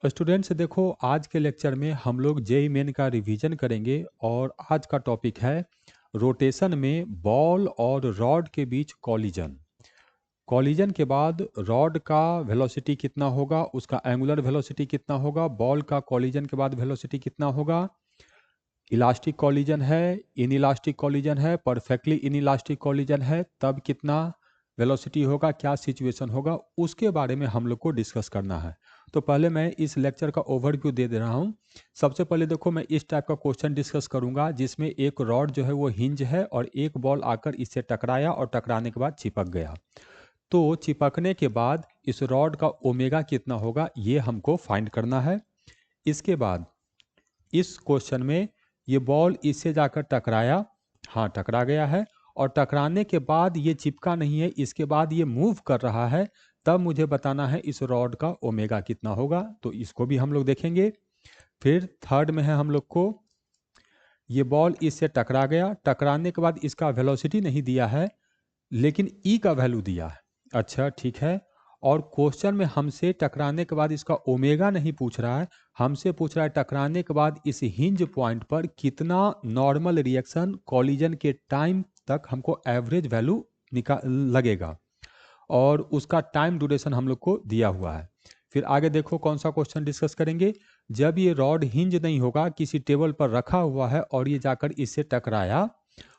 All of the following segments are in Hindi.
स्टूडेंट्स देखो, आज के लेक्चर में हम लोग जेईई मेन का रिवीजन करेंगे और आज का टॉपिक है रोटेशन में बॉल और रॉड के बीच कॉलिजन। कॉलिजन के बाद रॉड का वेलोसिटी कितना होगा, उसका एंगुलर वेलोसिटी कितना होगा, बॉल का कॉलिजन के बाद वेलोसिटी कितना होगा, इलास्टिक कॉलिजन है, इन इलास्टिक कॉलिजन है, परफेक्टली इन इलास्टिक कॉलिजन है, तब कितना वेलोसिटी होगा, क्या सिचुएशन होगा, उसके बारे में हम लोग को डिस्कस करना है। तो पहले मैं इस लेक्चर का ओवरव्यू दे रहा हूँ। सबसे पहले देखो, मैं इस टाइप का क्वेश्चन डिस्कस करूंगा जिसमें एक रॉड जो है वो हिंज है और एक बॉल आकर इससे टकराया और टकराने के बाद चिपक गया। तो चिपकने के बाद इस रॉड का ओमेगा कितना होगा ये हमको फाइंड करना है। इसके बाद इस क्वेश्चन में ये बॉल इससे जाकर टकराया, हाँ टकरा गया है, और टकराने के बाद ये चिपका नहीं है, इसके बाद ये मूव कर रहा है, तब मुझे बताना है इस रॉड का ओमेगा कितना होगा। तो इसको भी हम लोग देखेंगे। फिर थर्ड में है हम लोग को, ये बॉल इससे टकरा गया, टकराने के बाद इसका वेलोसिटी नहीं दिया है लेकिन ई का वैल्यू दिया है। अच्छा ठीक है। और क्वेश्चन में हमसे टकराने के बाद इसका ओमेगा नहीं पूछ रहा है, हमसे पूछ रहा है टकराने के बाद इस हिंज पॉइंट पर कितना नॉर्मल रिएक्शन कॉलिजन के टाइम तक हमको एवरेज वैल्यू निकाल लगेगा, और उसका टाइम ड्यूरेशन हम लोग को दिया हुआ है। फिर आगे देखो कौन सा क्वेश्चन डिस्कस करेंगे। जब ये रॉड हिंज नहीं होगा, किसी टेबल पर रखा हुआ है और ये जाकर इससे टकराया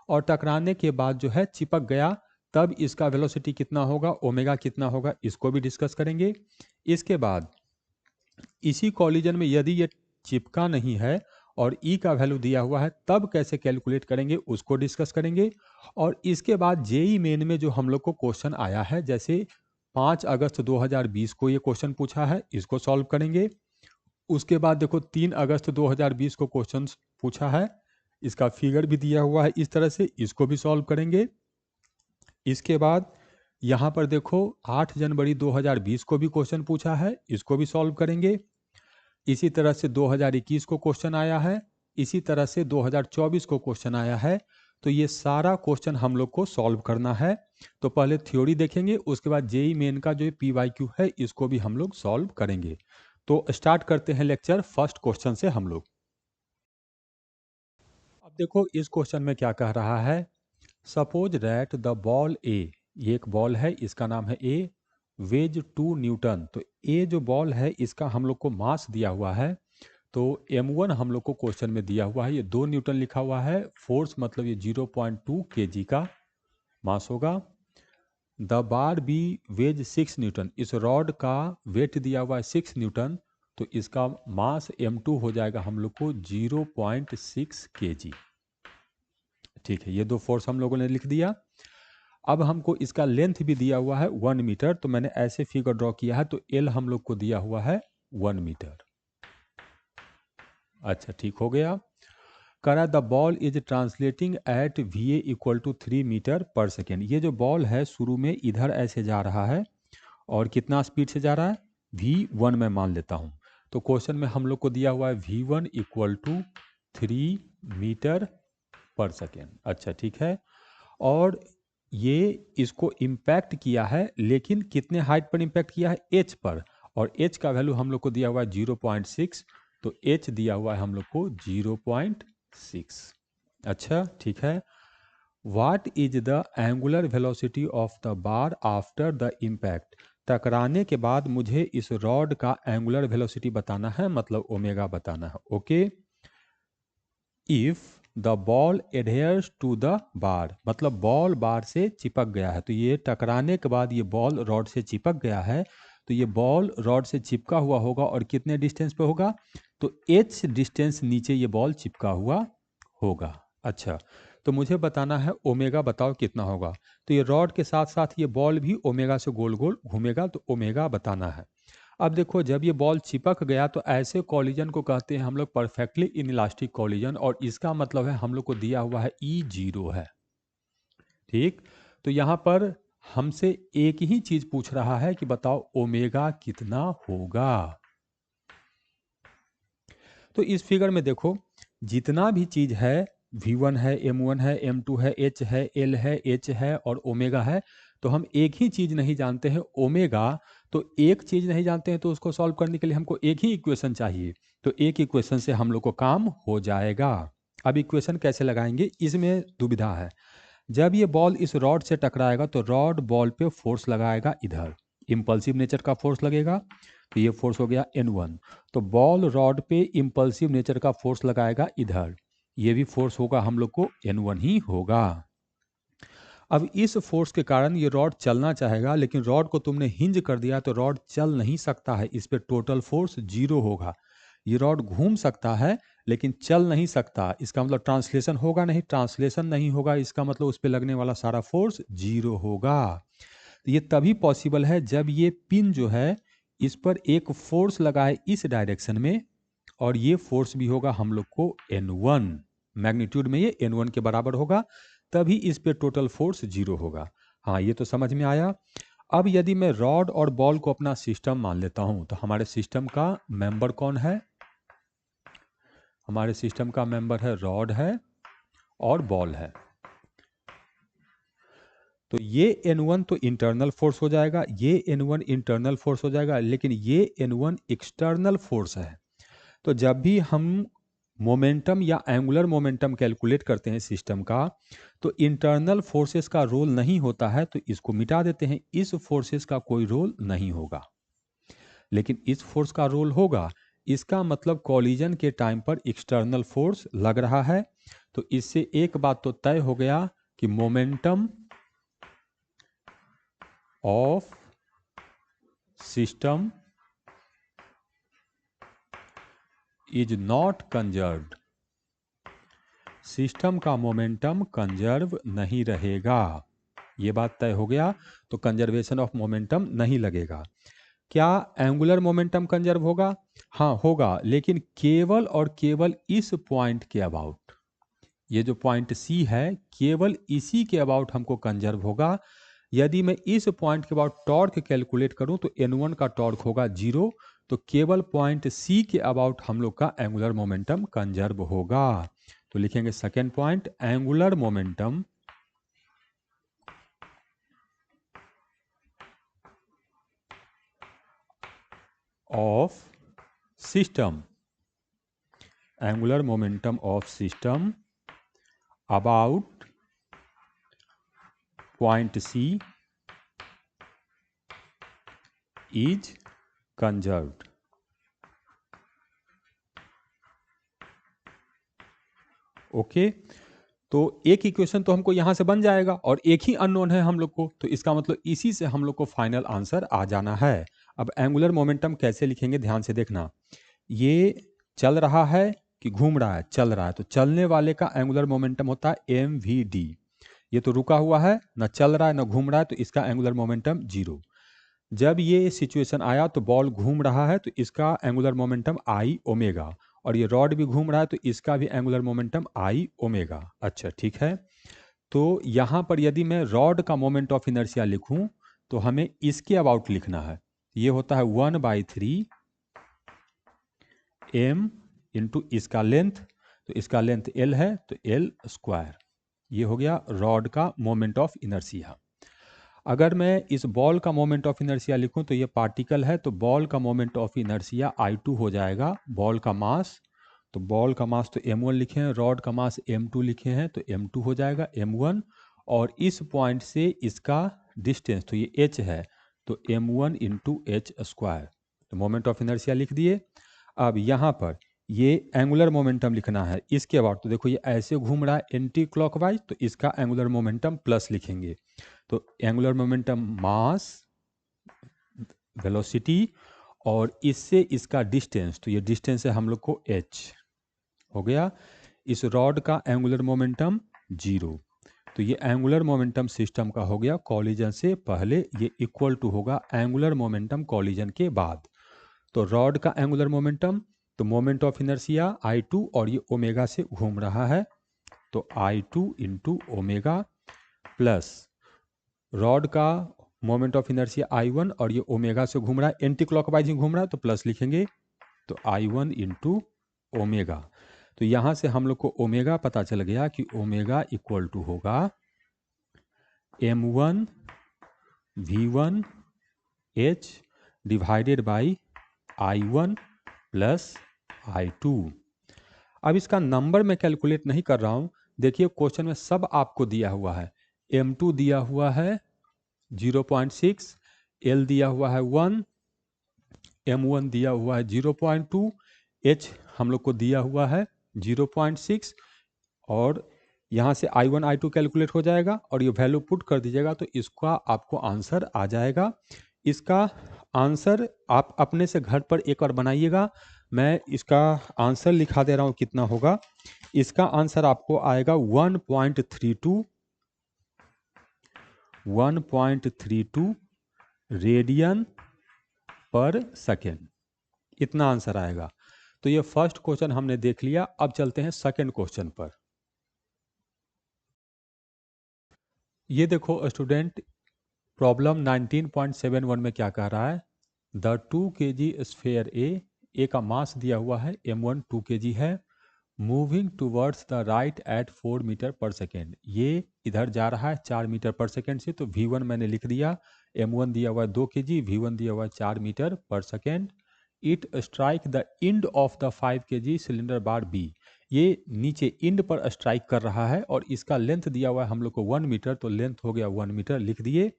और टकराने के बाद जो है चिपक गया, तब इसका वेलोसिटी कितना होगा, ओमेगा कितना होगा, इसको भी डिस्कस करेंगे। इसके बाद इसी कॉलिजन में यदि ये चिपका नहीं है और ई का वैल्यू दिया हुआ है, तब कैसे कैलकुलेट करेंगे उसको डिस्कस करेंगे। और इसके बाद जेई मेन में जो हम लोग को क्वेश्चन आया है, जैसे 5 अगस्त 2020 को ये क्वेश्चन पूछा है, इसको सॉल्व करेंगे। उसके बाद देखो 3 अगस्त 2020 को क्वेश्चन पूछा है, इसका फिगर भी दिया हुआ है इस तरह से, इसको भी सॉल्व करेंगे। इसके बाद यहाँ पर देखो 8 जनवरी 2020 को भी क्वेश्चन पूछा है, इसको भी सॉल्व करेंगे। इसी तरह से 2021 को क्वेश्चन आया है, इसी तरह से 2024 को क्वेश्चन आया है। तो ये सारा क्वेश्चन हम लोग को सॉल्व करना है। तो पहले थ्योरी देखेंगे, उसके बाद जेई मेन का जो PYQ है इसको भी हम लोग सॉल्व करेंगे। तो स्टार्ट करते हैं लेक्चर फर्स्ट क्वेश्चन से हम लोग। अब देखो इस क्वेश्चन में क्या कह रहा है। सपोज दैट द बॉल ए, ये एक बॉल है, इसका नाम है ए, वेज 2 न्यूटन। तो ए जो बॉल है इसका हम लोग को मास दिया हुआ है। तो m1 हम लोग को क्वेश्चन में दिया हुआ है, ये 2 न्यूटन लिखा हुआ है, फोर्स मतलब ये 0.2 kg का मास होगा। The bar B weighs 6 newton, इस रॉड का वेट दिया हुआ है 6 न्यूटन, तो इसका मास m2 हो जाएगा हम लोग को 0.6 kg। ठीक है, ये दो फोर्स हम लोगों ने लिख दिया। अब हमको इसका लेंथ भी दिया हुआ है 1 मीटर, तो मैंने ऐसे फिगर ड्रॉ किया है, तो एल हम लोग को दिया हुआ है 1 मीटर। अच्छा ठीक हो गया। करा the ball is translating at V A equal to 3 metre पर सेकेंड। ये जो बॉल है शुरू में इधर ऐसे जा रहा है और कितना स्पीड से जा रहा है, v1 में मान लेता हूँ। तो क्वेश्चन में हम लोग को दिया हुआ है v1 इक्वल टू 3 मीटर पर सेकेंड। अच्छा ठीक है। और ये इसको इम्पैक्ट किया है, लेकिन कितने हाइट पर इम्पैक्ट किया है, एच पर, और एच का वैल्यू हम लोग को दिया हुआ है 0.6, तो एच दिया हुआ है हम लोग को 0.6। अच्छा ठीक है। What is the angular velocity of the bar after the impact. टकराने के बाद मुझे इस रॉड का एंगुलर वेलोसिटी बताना है, मतलब ओमेगा बताना है। Okay, if the ball adheres to the bar, मतलब बॉल बार से चिपक गया है, तो ये टकराने के बाद ये बॉल रॉड से चिपक गया है, तो ये बॉल रॉड से चिपका हुआ होगा और कितने डिस्टेंस पे होगा, तो h डिस्टेंस नीचे ये बॉल चिपका हुआ होगा। अच्छा, तो मुझे बताना है ओमेगा बताओ कितना होगा। तो ये रॉड के साथ साथ ये बॉल भी ओमेगा से गोल गोल घूमेगा, तो ओमेगा बताना है। अब देखो जब ये बॉल चिपक गया तो ऐसे कॉलिजन को कहते हैं हम लोग परफेक्टली इनइलास्टिक कॉलिजन, और इसका मतलब है हम लोग को दिया हुआ है E0 है। ठीक, तो यहाँ पर हमसे एक ही चीज पूछ रहा है कि बताओ ओमेगा कितना होगा। तो इस फिगर में देखो जितना भी चीज है, V1 है, M1 है, M2 है, H है, L है, H है और ओमेगा है, तो हम एक ही चीज़ नहीं जानते हैं ओमेगा, तो एक चीज़ नहीं जानते हैं तो उसको सॉल्व करने के लिए हमको एक ही इक्वेशन चाहिए, तो एक इक्वेशन से हम लोग को काम हो जाएगा। अब इक्वेशन कैसे लगाएंगे इसमें दुविधा है। जब ये बॉल इस रॉड से टकराएगा तो रॉड बॉल पे फोर्स लगाएगा, इधर इम्पल्सिव नेचर का फोर्स लगेगा, तो ये फोर्स हो गया N1। तो बॉल रॉड पे इम्पल्सिव नेचर का फोर्स लगाएगा इधर, ये भी फोर्स होगा हम लोग को N1 ही होगा। अब इस फोर्स के कारण ये रॉड चलना चाहेगा, लेकिन रॉड को तुमने हिंज कर दिया तो रॉड चल नहीं सकता है, इस पे टोटल फोर्स 0 होगा। ये रॉड घूम सकता है लेकिन चल नहीं सकता, इसका मतलब ट्रांसलेशन होगा नहीं, ट्रांसलेशन नहीं होगा इसका मतलब उस पे लगने वाला सारा फोर्स 0 होगा। तो ये तभी पॉसिबल है जब ये पिन जो है इस पर एक फोर्स लगा है इस डायरेक्शन में, और ये फोर्स भी होगा हम लोग को N1, मैग्नीट्यूड में ये N1 के बराबर होगा, तभी इस पे टोटल फोर्स 0 होगा। हाँ, ये तो समझ में आया। अब यदि मैं रॉड और बॉल को अपना सिस्टम मान लेता हूं, तो हमारे सिस्टम का मेंबर कौन है? हमारे सिस्टम का मेंबर है रॉड है और बॉल है। तो ये N1 तो इंटरनल फोर्स हो जाएगा, ये N1 इंटरनल फोर्स हो जाएगा, लेकिन ये N1 एक्सटर्नल फोर्स है। तो जब भी हम मोमेंटम या एंगुलर मोमेंटम कैलकुलेट करते हैं सिस्टम का, तो इंटरनल फोर्सेस का रोल नहीं होता है, तो इसको मिटा देते हैं, इस फोर्सेस का कोई रोल नहीं होगा। लेकिन इस फोर्स का रोल होगा, इसका मतलब कॉलिजन के टाइम पर एक्सटर्नल फोर्स लग रहा है। तो इससे एक बात तो तय हो गया कि momentum of system is not conserved, system का मोमेंटम कंजर्व नहीं रहेगा, ये बात तय हो गया। तो कंजर्वेशन ऑफ मोमेंटम नहीं लगेगा। क्या एंगुलर मोमेंटम कंजर्व होगा? हाँ होगा, लेकिन केवल और केवल इस पॉइंट के अबाउट, ये जो पॉइंट सी है केवल इसी के अबाउट हमको कंजर्व होगा। यदि मैं इस पॉइंट के अबाउट टॉर्क कैलकुलेट करूं तो N1 का टॉर्क होगा 0, तो केवल पॉइंट सी के अबाउट हम लोग का एंगुलर मोमेंटम कंजर्व होगा। तो लिखेंगे second point, angular momentum of system, angular momentum of system about point C is conserved. Okay, तो एक इक्वेशन तो हमको यहां से बन जाएगा और एक ही अननोन है हम लोग को, तो इसका मतलब इसी से हम लोग को फाइनल आंसर आ जाना है। अब एंगुलर मोमेंटम कैसे लिखेंगे ध्यान से देखना, ये चल रहा है कि घूम रहा है? चल रहा है, तो चलने वाले का एंगुलर मोमेंटम होता है mvd। ये तो रुका हुआ है, ना चल रहा है ना घूम रहा है, तो इसका एंगुलर मोमेंटम 0। जब ये सिचुएशन आया तो बॉल घूम रहा है, तो इसका एंगुलर मोमेंटम आई ओमेगा, और ये रॉड भी घूम रहा है तो इसका भी एंगुलर मोमेंटम आई ओमेगा। अच्छा ठीक है, तो यहाँ पर यदि मैं रॉड का मोमेंट ऑफ इनर्शिया लिखूं तो हमें इसके अबाउट लिखना है, ये होता है 1/3 m इंटू इसका लेंथ, तो इसका लेंथ l है तो l², ये हो गया रॉड का मोमेंट ऑफ इनर्शिया। अगर मैं इस बॉल का मोमेंट ऑफ इनर्शिया लिखूं तो ये पार्टिकल है, तो बॉल का मोमेंट ऑफ इनर्शिया I2 हो जाएगा। बॉल का मास, तो बॉल का मास तो m1 लिखे हैं, रॉड का मास m2 लिखे हैं, तो m2 हो जाएगा m1, और इस पॉइंट से इसका डिस्टेंस तो ये h है, तो m1 इंटू h², तो मोमेंट ऑफ इनर्शिया लिख दिए। अब यहाँ पर ये एंगुलर मोमेंटम लिखना है इसके अबाउट, तो देखो ये ऐसे घूम रहा है एंटी क्लॉकवाइज, तो इसका एंगुलर मोमेंटम प्लस लिखेंगे। तो एंगुलर मोमेंटम मास, वेलोसिटी, और इससे इसका डिस्टेंस, तो ये डिस्टेंस है हम लोग को h हो गया। इस रॉड का एंगुलर मोमेंटम 0, तो ये एंगुलर मोमेंटम सिस्टम का हो गया कॉलिजन से पहले, ये इक्वल टू होगा एंगुलर मोमेंटम कॉलिजन के बाद। तो रॉड का एंगुलर मोमेंटम, तो मोमेंट ऑफ इनर्शिया I2 और ये ओमेगा से घूम रहा है, तो I2 into omega, plus rod का मोमेंट ऑफ इनर्शिया I1 और ये ओमेगा से घूम रहा है, एंटी क्लॉकवाइज ही घूम रहा है, तो प्लस लिखेंगे, तो I1 इंटू ओमेगा। तो यहाँ से हम लोग को ओमेगा पता चल गया कि ओमेगा इक्वल टू होगा m1 V1 H divided by I1 plus I2। अब इसका नंबर मैं कैलकुलेट नहीं कर रहा हूँ। देखिए क्वेश्चन में सब आपको दिया हुआ है। M2 दिया हुआ है 0.6, L दिया हुआ है 1, M1 दिया हुआ है 0.2, H हम लोग को दिया हुआ है 0.6, और यहाँ से I1 I2 कैलकुलेट हो जाएगा और ये वैल्यू पुट कर दीजिएगा तो इसका आपको आंसर आ जाएगा। इसका आंसर आप अपने से घर पर एक बार बनाइएगा। मैं इसका आंसर लिखा दे रहा हूँ कितना होगा। इसका आंसर आपको आएगा 1.32 रेडियन पर सेकेंड, इतना आंसर आएगा। तो ये फर्स्ट क्वेश्चन हमने देख लिया। अब चलते हैं सेकेंड क्वेश्चन पर। ये देखो स्टूडेंट, प्रॉब्लम 19.71 में क्या कह रहा है। द 2 kg स्फेयर ए का मास दिया हुआ है m1 2 kg है, moving towards the right at 4 metre पर सेकेंड। ये इधर जा रहा है 4 मीटर पर सेकेंड से, तो v1 मैंने लिख दिया, m1 दिया हुआ है 2 kg, v1 दिया हुआ है 4 मीटर पर second. It strike the end of the 5 kg cylinder bar B. ये नीचे इंड पर स्ट्राइक कर रहा है और इसका लेंथ दिया हुआ है हम लोग को 1 मीटर, तो लेंथ हो गया 1 मीटर, लिख दिए।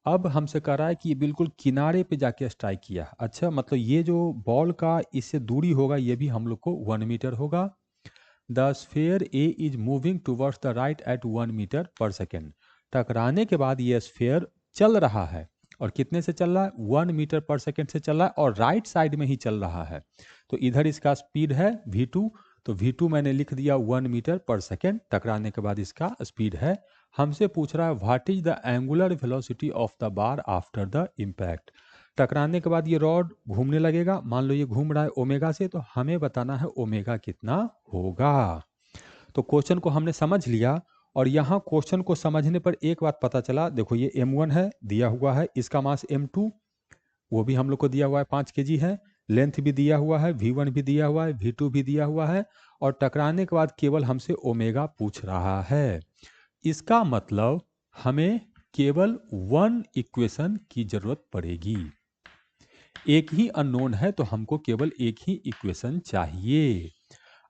अब हमसे कह रहा है कि ये बिल्कुल किनारे पे जाके स्ट्राइक किया। अच्छा, मतलब ये जो बॉल का इससे दूरी होगा ये भी हम लोग को 1 मीटर होगा। The sphere A is moving towards the right at 1 metre पर सेकेंड। टकराने के बाद ये स्फेयर चल रहा है, और कितने से चल रहा है, 1 मीटर पर सेकेंड से चल रहा है, और राइट साइड में ही चल रहा है। तो इधर इसका स्पीड है v2, तो v2 मैंने लिख दिया 1 मीटर पर सेकेंड, टकराने के बाद इसका स्पीड है। हमसे पूछ रहा है what is the angular velocity of the bar after the impact. टकराने के बाद ये रॉड घूमने लगेगा, मान लो ये घूम रहा है ओमेगा से, तो हमें बताना है ओमेगा कितना होगा। तो क्वेश्चन को हमने समझ लिया, और यहाँ क्वेश्चन को समझने पर एक बात पता चला। देखो ये m1 है दिया हुआ है, इसका मास m2 वो भी हम लोग को दिया हुआ है 5 kg है, लेंथ भी दिया हुआ है, v1 भी दिया हुआ है, v2 भी दिया हुआ है, और टकराने के बाद केवल हमसे ओमेगा पूछ रहा है। इसका मतलब हमें केवल 1 इक्वेशन की जरूरत पड़ेगी। एक ही अननोन है तो हमको केवल एक ही इक्वेशन चाहिए।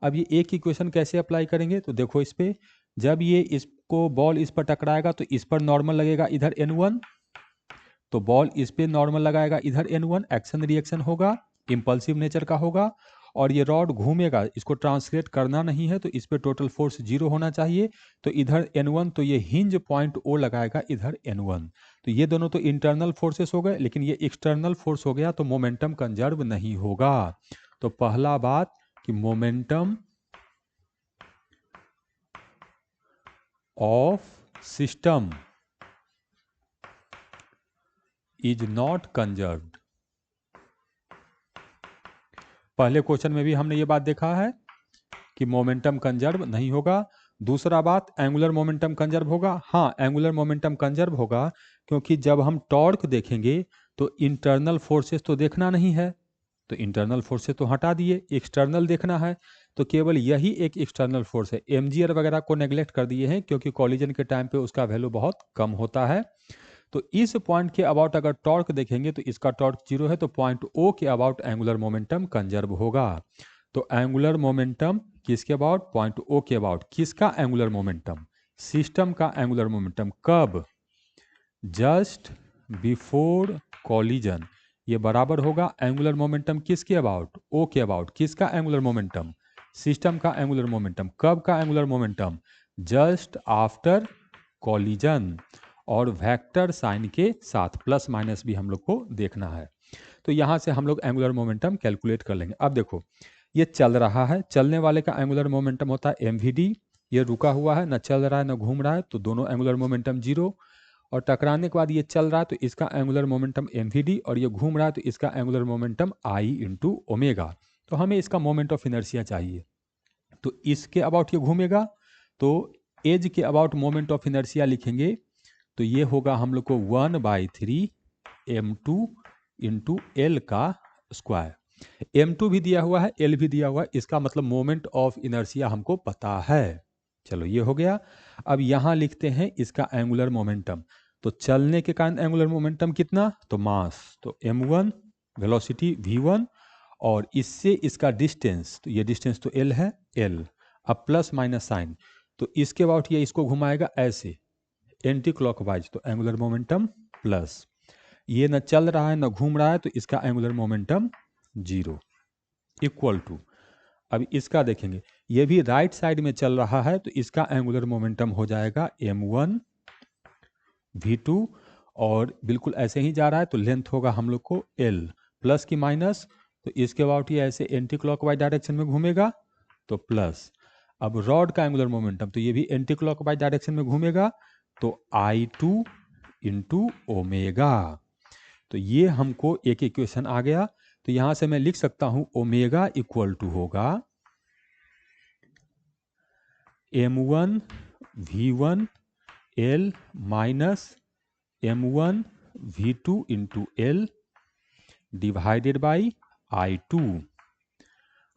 अब ये एक इक्वेशन कैसे अप्लाई करेंगे, तो देखो इस पे, जब ये इसको बॉल इस पर टकराएगा तो इस पर नॉर्मल लगेगा इधर n1, तो बॉल इस पे नॉर्मल लगाएगा इधर n1, एक्शन रिएक्शन होगा, इंपल्सिव नेचर का होगा, और ये रॉड घूमेगा, इसको ट्रांसलेट करना नहीं है, तो इस पे टोटल फोर्स 0 होना चाहिए। तो इधर n1, तो ये हिंज पॉइंट O लगाएगा इधर n1। तो ये दोनों तो इंटरनल फोर्सेस हो गए, लेकिन ये एक्सटर्नल फोर्स हो गया, तो मोमेंटम कंजर्व नहीं होगा। तो पहला बात कि momentum of system is not conserved. पहले क्वेश्चन में भी हमने ये बात देखा है कि मोमेंटम कंजर्व नहीं होगा। दूसरा बात, एंगुलर मोमेंटम कंजर्व होगा। हाँ, एंगुलर मोमेंटम कंजर्व होगा क्योंकि जब हम टॉर्क देखेंगे तो इंटरनल फोर्सेस तो देखना नहीं है, तो इंटरनल फोर्सेस तो हटा दिए, एक्सटर्नल देखना है, तो केवल यही एक एक्सटर्नल फोर्स है। mgr वगैरह को नेग्लेक्ट कर दिए हैं क्योंकि कॉलिजन के टाइम पे उसका वैल्यू बहुत कम होता है। तो इस पॉइंट के अबाउट अगर टॉर्क देखेंगे तो इसका टॉर्क 0 है, तो पॉइंट O के अबाउट एंगुलर मोमेंटम कंजर्व होगा। तो एंगुलर मोमेंटम किसके अबाउट, पॉइंट O के अबाउट। किसका एंगुलर मोमेंटम, सिस्टम का एंगुलर मोमेंटम। कब, जस्ट बिफोर कॉलिजन। ये बराबर होगा एंगुलर मोमेंटम किसके अबाउट, O के अबाउट। किसका एंगुलर मोमेंटम, सिस्टम का एंगुलर मोमेंटम। कब का angular momentum, just after collision, और वेक्टर साइन के साथ, प्लस माइनस भी हम लोग को देखना है। तो यहाँ से हम लोग एंगुलर मोमेंटम कैलकुलेट कर लेंगे। अब देखो ये चल रहा है, चलने वाले का एंगुलर मोमेंटम होता है mvd। ये रुका हुआ है, ना चल रहा है ना घूम रहा है, तो दोनों एंगुलर मोमेंटम 0। और टकराने के बाद ये चल रहा है तो इसका एंगुलर मोमेंटम mvd, और ये घूम रहा है तो इसका angular momentum I into omega. तो हमें इसका मोमेंट ऑफ इनर्शिया चाहिए, तो इसके अबाउट ये घूमेगा, तो एज के अबाउट मोमेंट ऑफ इनर्शिया लिखेंगे, तो ये होगा हम लोग को 1/3 m2 इंटू एल का स्क्वायर। m2 भी दिया हुआ है, l भी दिया हुआ है, इसका मतलब मोमेंट ऑफ इनर्शिया हमको पता है। चलो ये हो गया। अब यहाँ लिखते हैं इसका एंगुलर मोमेंटम। तो चलने के कारण एंगुलर मोमेंटम कितना, तो मास, तो m1 वेलोसिटी v1 और इससे इसका डिस्टेंस, तो ये डिस्टेंस तो l है, l। अब प्लस माइनस साइन, तो इसके बाद ये इसको घुमाएगा ऐसे एंटी क्लॉकवाइज, तो एंगुलर मोमेंटम प्लस। ये न चल रहा है न घूम रहा है, तो इसका एंगुलर मोमेंटम 0 इक्वल टू। अब इसका देखेंगे, ये भी राइट साइड में चल रहा है, तो इसका एंगुलर मोमेंटम हो जाएगा m1 v2 और बिल्कुल ऐसे ही जा रहा है, तो लेंथ होगा हम लोग को l प्लस की माइनस, तो इसके बाद ये ऐसे एंटी क्लॉकवाइज डायरेक्शन में घूमेगा तो प्लस। अब रॉड का एंगुलर मोमेंटम, तो ये भी एंटी क्लॉकवाइज डायरेक्शन में घूमेगा, तो I2 इंटू ओमेगा। तो ये हमको एक इक्वेशन आ गया। तो यहां से मैं लिख सकता हूं ओमेगा इक्वल टू होगा m1 v1 l minus m1 v2 into l divided by I2।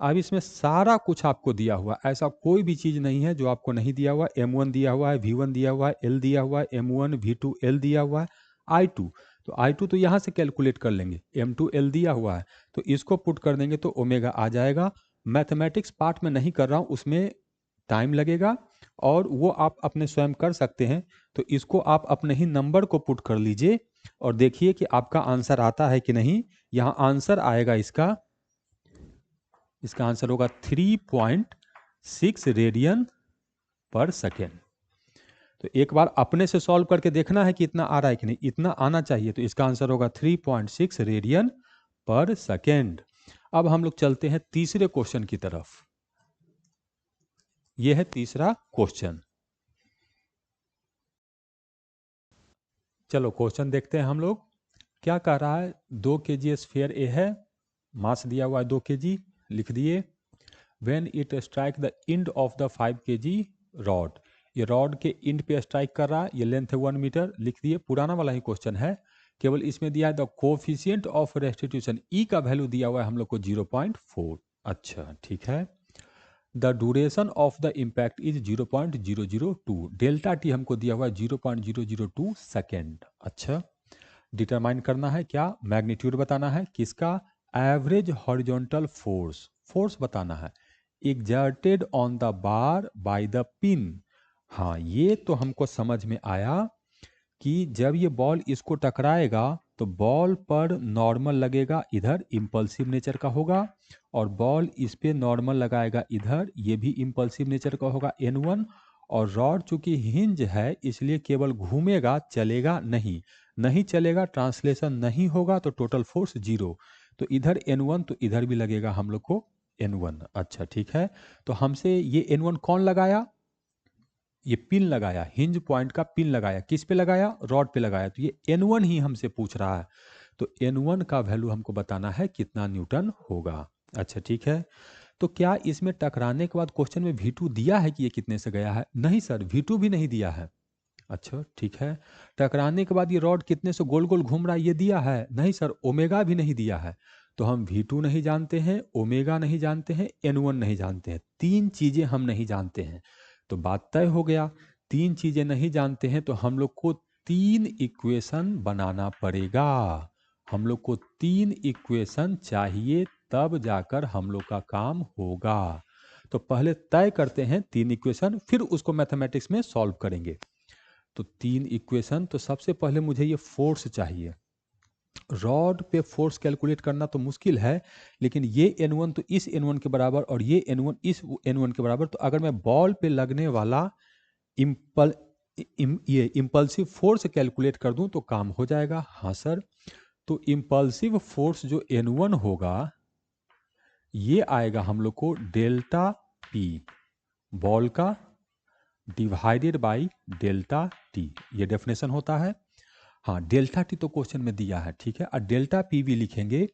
अब इसमें सारा कुछ आपको दिया हुआ, ऐसा कोई भी चीज नहीं है जो आपको नहीं दिया हुआ। m1 दिया हुआ है, v1 दिया हुआ है, l दिया हुआ है, m1 v2 l दिया हुआ है, I2। तो I2 तो यहाँ से कैलकुलेट कर लेंगे, m2 l दिया हुआ है, तो इसको पुट कर देंगे तो ओमेगा आ जाएगा। मैथमेटिक्स पार्ट में नहीं कर रहा हूँ, उसमें टाइम लगेगा और वो आप अपने स्वयं कर सकते हैं। तो इसको आप अपने ही नंबर को पुट कर लीजिए और देखिए कि आपका आंसर आता है कि नहीं। यहाँ आंसर आएगा इसका आंसर होगा 3.6 रेडियन पर सेकेंड। तो एक बार अपने से सॉल्व करके देखना है कि इतना आ रहा है कि नहीं, इतना आना चाहिए। तो इसका आंसर होगा 3.6 रेडियन पर सेकेंड। अब हम लोग चलते हैं तीसरे क्वेश्चन की तरफ। यह है तीसरा क्वेश्चन। चलो क्वेश्चन देखते हैं हम लोग। क्या कह रहा है, 2 kg स्फीयर ए है, मास दिया हुआ है 2 kg, लिख दिए। When it strike the end of the 5 kg rod, ये रॉड के इंड पे स्ट्राइक कर रहा है, ये लेंथ है 1 मीटर, लिख दिए। पुराना वाला ही क्वेश्चन है, केवल इसमें दिया है द कोफिशिएंट ऑफ रेस्टिट्यूशन, ई का वैल्यू दिया हुआ है हम लोग को 0.4। अच्छा ठीक है। The duration of the impact is 0.002, delta T हमको दिया हुआ है 0.002 सेकेंड। अच्छा, डिटरमाइन करना है क्या, मैग्नीट्यूड बताना है किसका, एवरेज हॉरिजॉन्टल फोर्स, फोर्स बताना है exerted on the bar by the pin. हाँ ये तो हमको समझ में आया कि जब ये बॉल इसको टकराएगा तो बॉल पर नॉर्मल लगेगा, इधर इम्पल्सिव नेचर का होगा, और बॉल इस पे नॉर्मल लगाएगा इधर, ये भी इम्पल्सिव नेचर का होगा N1। और रॉड चूंकि हिंज है इसलिए केवल घूमेगा, चलेगा नहीं, नहीं चलेगा, ट्रांसलेशन नहीं होगा, तो टोटल फोर्स 0। तो इधर N1 तो इधर भी लगेगा हम लोग को N1। अच्छा ठीक है। तो हमसे ये N1 कौन लगाया, ये पिन लगाया, हिंज पॉइंट का पिन लगाया, किस पे लगाया, रॉड पे लगाया, तो ये N1 ही हमसे पूछ रहा है। तो N1 का वैल्यू हमको बताना है कितना न्यूटन होगा। अच्छा ठीक है। तो क्या इसमें टकराने के बाद क्वेश्चन में V2 दिया है कि ये कितने से गया है, नहीं सर V2 भी नहीं दिया है। अच्छा ठीक है। टकराने के बाद ये रॉड कितने से गोल गोल घूम रहा है, ये दिया है, नहीं सर ओमेगा भी नहीं दिया है। तो हम V2 नहीं जानते हैं, ओमेगा नहीं जानते हैं, N1 नहीं जानते हैं, तीन चीजें हम नहीं जानते हैं। तो बात तय हो गया, तीन चीजें नहीं जानते हैं तो हम लोग को तीन इक्वेशन बनाना पड़ेगा। हम लोग को तीन इक्वेशन चाहिए, तब जाकर हम लोग का काम होगा। तो पहले तय करते हैं तीन इक्वेशन, फिर उसको मैथमेटिक्स में सॉल्व करेंगे। तो तीन इक्वेशन, तो सबसे पहले मुझे ये फोर्स चाहिए। रॉड पे फोर्स कैलकुलेट करना तो मुश्किल है, लेकिन ये N1 तो इस N1 के बराबर और ये N1 इस N1 के बराबर। तो अगर मैं बॉल पे लगने वाला ये इम्पल्सिव फोर्स कैलकुलेट कर दूं तो काम हो जाएगा। हाँ सर। तो इम्पल्सिव फोर्स जो N1 होगा ये आएगा हम लोग को डेल्टा P बॉल का डिवाइडेड बाई डेल्टा टी, ये डेफिनेशन होता है। हाँ डेल्टा टी तो क्वेश्चन में दिया है, ठीक है। और डेल्टा पी भी लिखेंगे।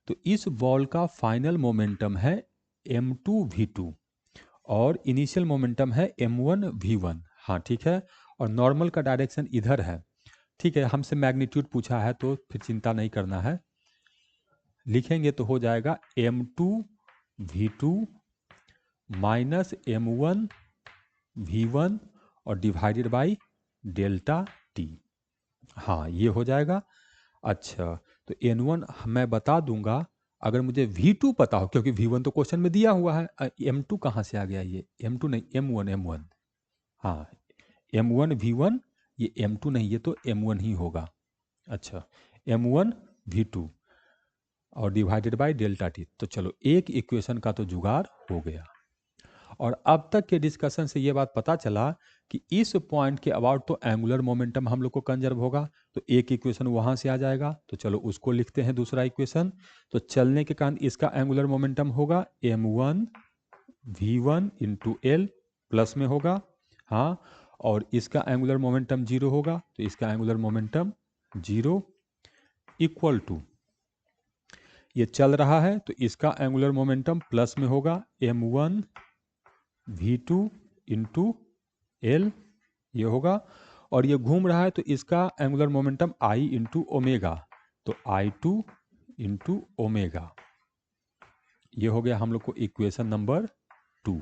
तो इस बॉल का फाइनल मोमेंटम है m2 v2 और इनिशियल मोमेंटम है m1 v1। हाँ ठीक है। और नॉर्मल का डायरेक्शन इधर है, ठीक है। हमसे मैग्नीट्यूड पूछा है तो फिर चिंता नहीं करना है, लिखेंगे तो हो जाएगा m2 v2 minus m1 v1 और डिवाइडेड बाई डेल्टा टी। हाँ, ये हो जाएगा। अच्छा, तो N1 मैं बता दूंगा अगर मुझे V2 पता हो, क्योंकि V1 तो क्वेश्चन में दिया हुआ है। M2 कहाँ से आ गया? ये M2 नहीं, M1। हाँ, M1 V1, ये M2 नहीं, ये तो M1 ही होगा। अच्छा, M1 V2 और डिवाइडेड बाय डेल्टा टी। तो चलो, एक इक्वेशन का तो जुगाड़ हो गया। और अब तक के डिस्कशन से ये बात पता चला कि इस पॉइंट के अबाउट तो एंगुलर मोमेंटम हम लोग को कंजर्व होगा, तो एक इक्वेशन वहां से आ जाएगा। तो चलो उसको लिखते हैं, दूसरा इक्वेशन। तो चलने के कारण इसका एंगुलर मोमेंटम होगा m1 v1 into L, plus में होगा। हाँ, और इसका एंगुलर मोमेंटम जीरो होगा, तो इसका angular momentum zero equal to, ये चल रहा है तो इसका एंगुलर मोमेंटम प्लस में होगा m1 v2 इंटू एल, ये होगा। और ये घूम रहा है तो इसका एंगुलर मोमेंटम आई इंटू ओमेगा, तो I2 इंटू ओमेगा। ये हो गया हम लोग को इक्वेशन नंबर 2।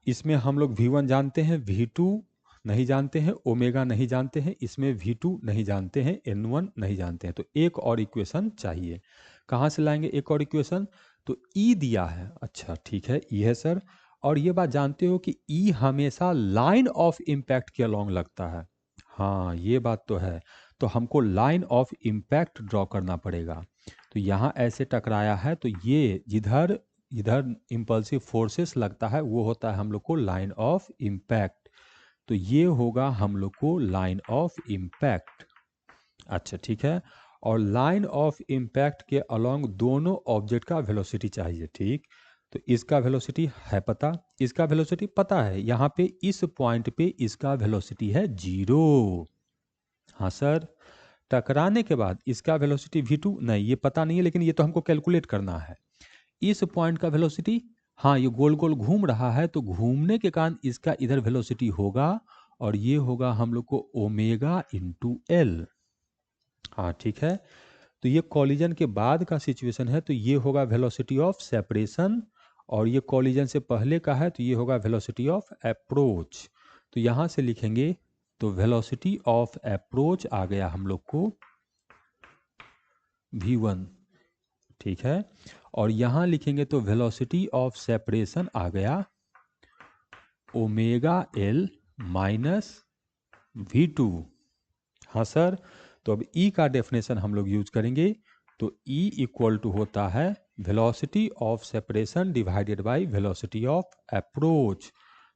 इसमें हम लोग V1 जानते हैं, V2 नहीं जानते हैं, ओमेगा नहीं जानते हैं, इसमें V2 नहीं जानते हैं, N1 नहीं जानते हैं। तो एक और इक्वेशन चाहिए। कहाँ से लाएंगे एक और इक्वेशन? तो E दिया है। अच्छा ठीक है, E है सर। और ये बात जानते हो कि E हमेशा लाइन ऑफ इम्पैक्ट के अलोंग लगता है। हाँ, ये बात तो है। तो हमको लाइन ऑफ इम्पैक्ट ड्रॉ करना पड़ेगा। तो यहाँ ऐसे टकराया है, तो ये जिधर इधर इम्पल्सिव फोर्सेस लगता है वो होता है हम लोग को लाइन ऑफ इम्पैक्ट। तो ये होगा हम लोग को लाइन ऑफ इम्पैक्ट। अच्छा ठीक है। और लाइन ऑफ इम्पैक्ट के अलोंग दोनों ऑब्जेक्ट का वेलोसिटी चाहिए, ठीक। तो इसका वेलोसिटी है पता, इसका वेलोसिटी पता है। यहाँ पे इस पॉइंट पे इसका वेलोसिटी है 0। हाँ सर। टकराने के बाद इसका वेलोसिटी v2 नहीं, ये पता नहीं है, लेकिन ये तो हमको कैलकुलेट करना है। इस पॉइंट का वेलोसिटी, हाँ ये गोल गोल घूम रहा है, तो घूमने के कारण इसका इधर वेलोसिटी होगा, और ये होगा हम लोग को ओमेगा इंटू एल। हाँ ठीक है। तो ये कॉलिजन के बाद का सिचुएशन है, तो ये होगा वेलोसिटी ऑफ सेपरेशन, और ये कॉलिजन से पहले का है, तो ये होगा वेलोसिटी ऑफ अप्रोच। तो यहाँ से लिखेंगे, तो वेलोसिटी ऑफ अप्रोच आ गया हम लोग को v1, ठीक है। और यहाँ लिखेंगे तो वेलोसिटी ऑफ सेपरेशन आ गया ओमेगा एल माइनस v2। हाँ सर। तो अब E का डेफिनेशन हम लोग यूज करेंगे। तो E इक्वल टू होता है velocity of separation divided by velocity of approach.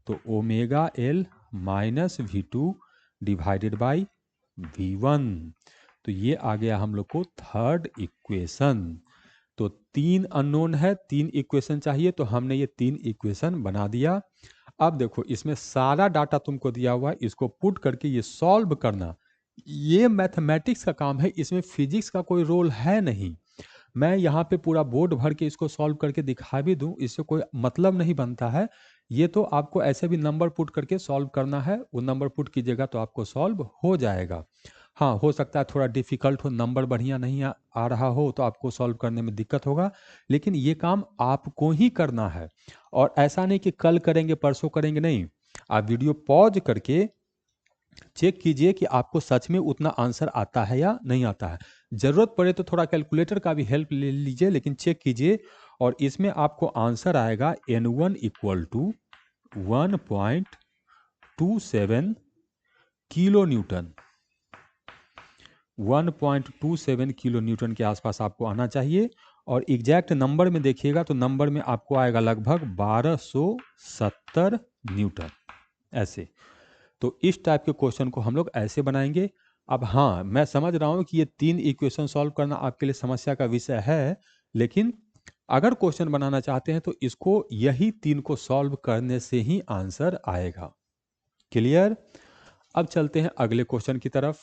तो omega L minus v2 divided by v1। तो ये आ गया हम लोग को थर्ड इक्वेशन। तो 3 अननोन है, 3 इक्वेशन चाहिए, तो हमने ये 3 इक्वेशन बना दिया। अब देखो, इसमें सारा डाटा तुमको दिया हुआ है, इसको पुट करके ये सॉल्व करना, ये मैथमेटिक्स का काम है, इसमें फिजिक्स का कोई रोल है नहीं। मैं यहाँ पे पूरा बोर्ड भर के इसको सॉल्व करके दिखा भी दूं, इससे कोई मतलब नहीं बनता है। ये तो आपको ऐसे भी नंबर पुट करके सॉल्व करना है, वो नंबर पुट कीजिएगा तो आपको सॉल्व हो जाएगा। हाँ, हो सकता है थोड़ा डिफिकल्ट हो, नंबर बढ़िया नहीं आ रहा हो, तो आपको सॉल्व करने में दिक्कत होगा, लेकिन ये काम आपको ही करना है। और ऐसा नहीं कि कल करेंगे परसों करेंगे, नहीं। आप वीडियो पॉज करके चेक कीजिए कि आपको सच में उतना आंसर आता है या नहीं आता है। जरूरत पड़े तो थोड़ा कैलकुलेटर का भी हेल्प ले लीजिए, लेकिन चेक कीजिए। और इसमें आपको आंसर आएगा N1 equal to 1.27 kilo newton. 1.27 kilo newton के आसपास आपको आना चाहिए। और एग्जैक्ट नंबर में देखिएगा तो नंबर में आपको आएगा लगभग 1270 न्यूटन, ऐसे। तो इस टाइप के क्वेश्चन को हम लोग ऐसे बनाएंगे। अब हाँ, मैं समझ रहा हूँ कि ये 3 इक्वेशन सॉल्व करना आपके लिए समस्या का विषय है, लेकिन अगर क्वेश्चन बनाना चाहते हैं तो इसको यही 3 को सॉल्व करने से ही आंसर आएगा। क्लियर? अब चलते हैं अगले क्वेश्चन की तरफ।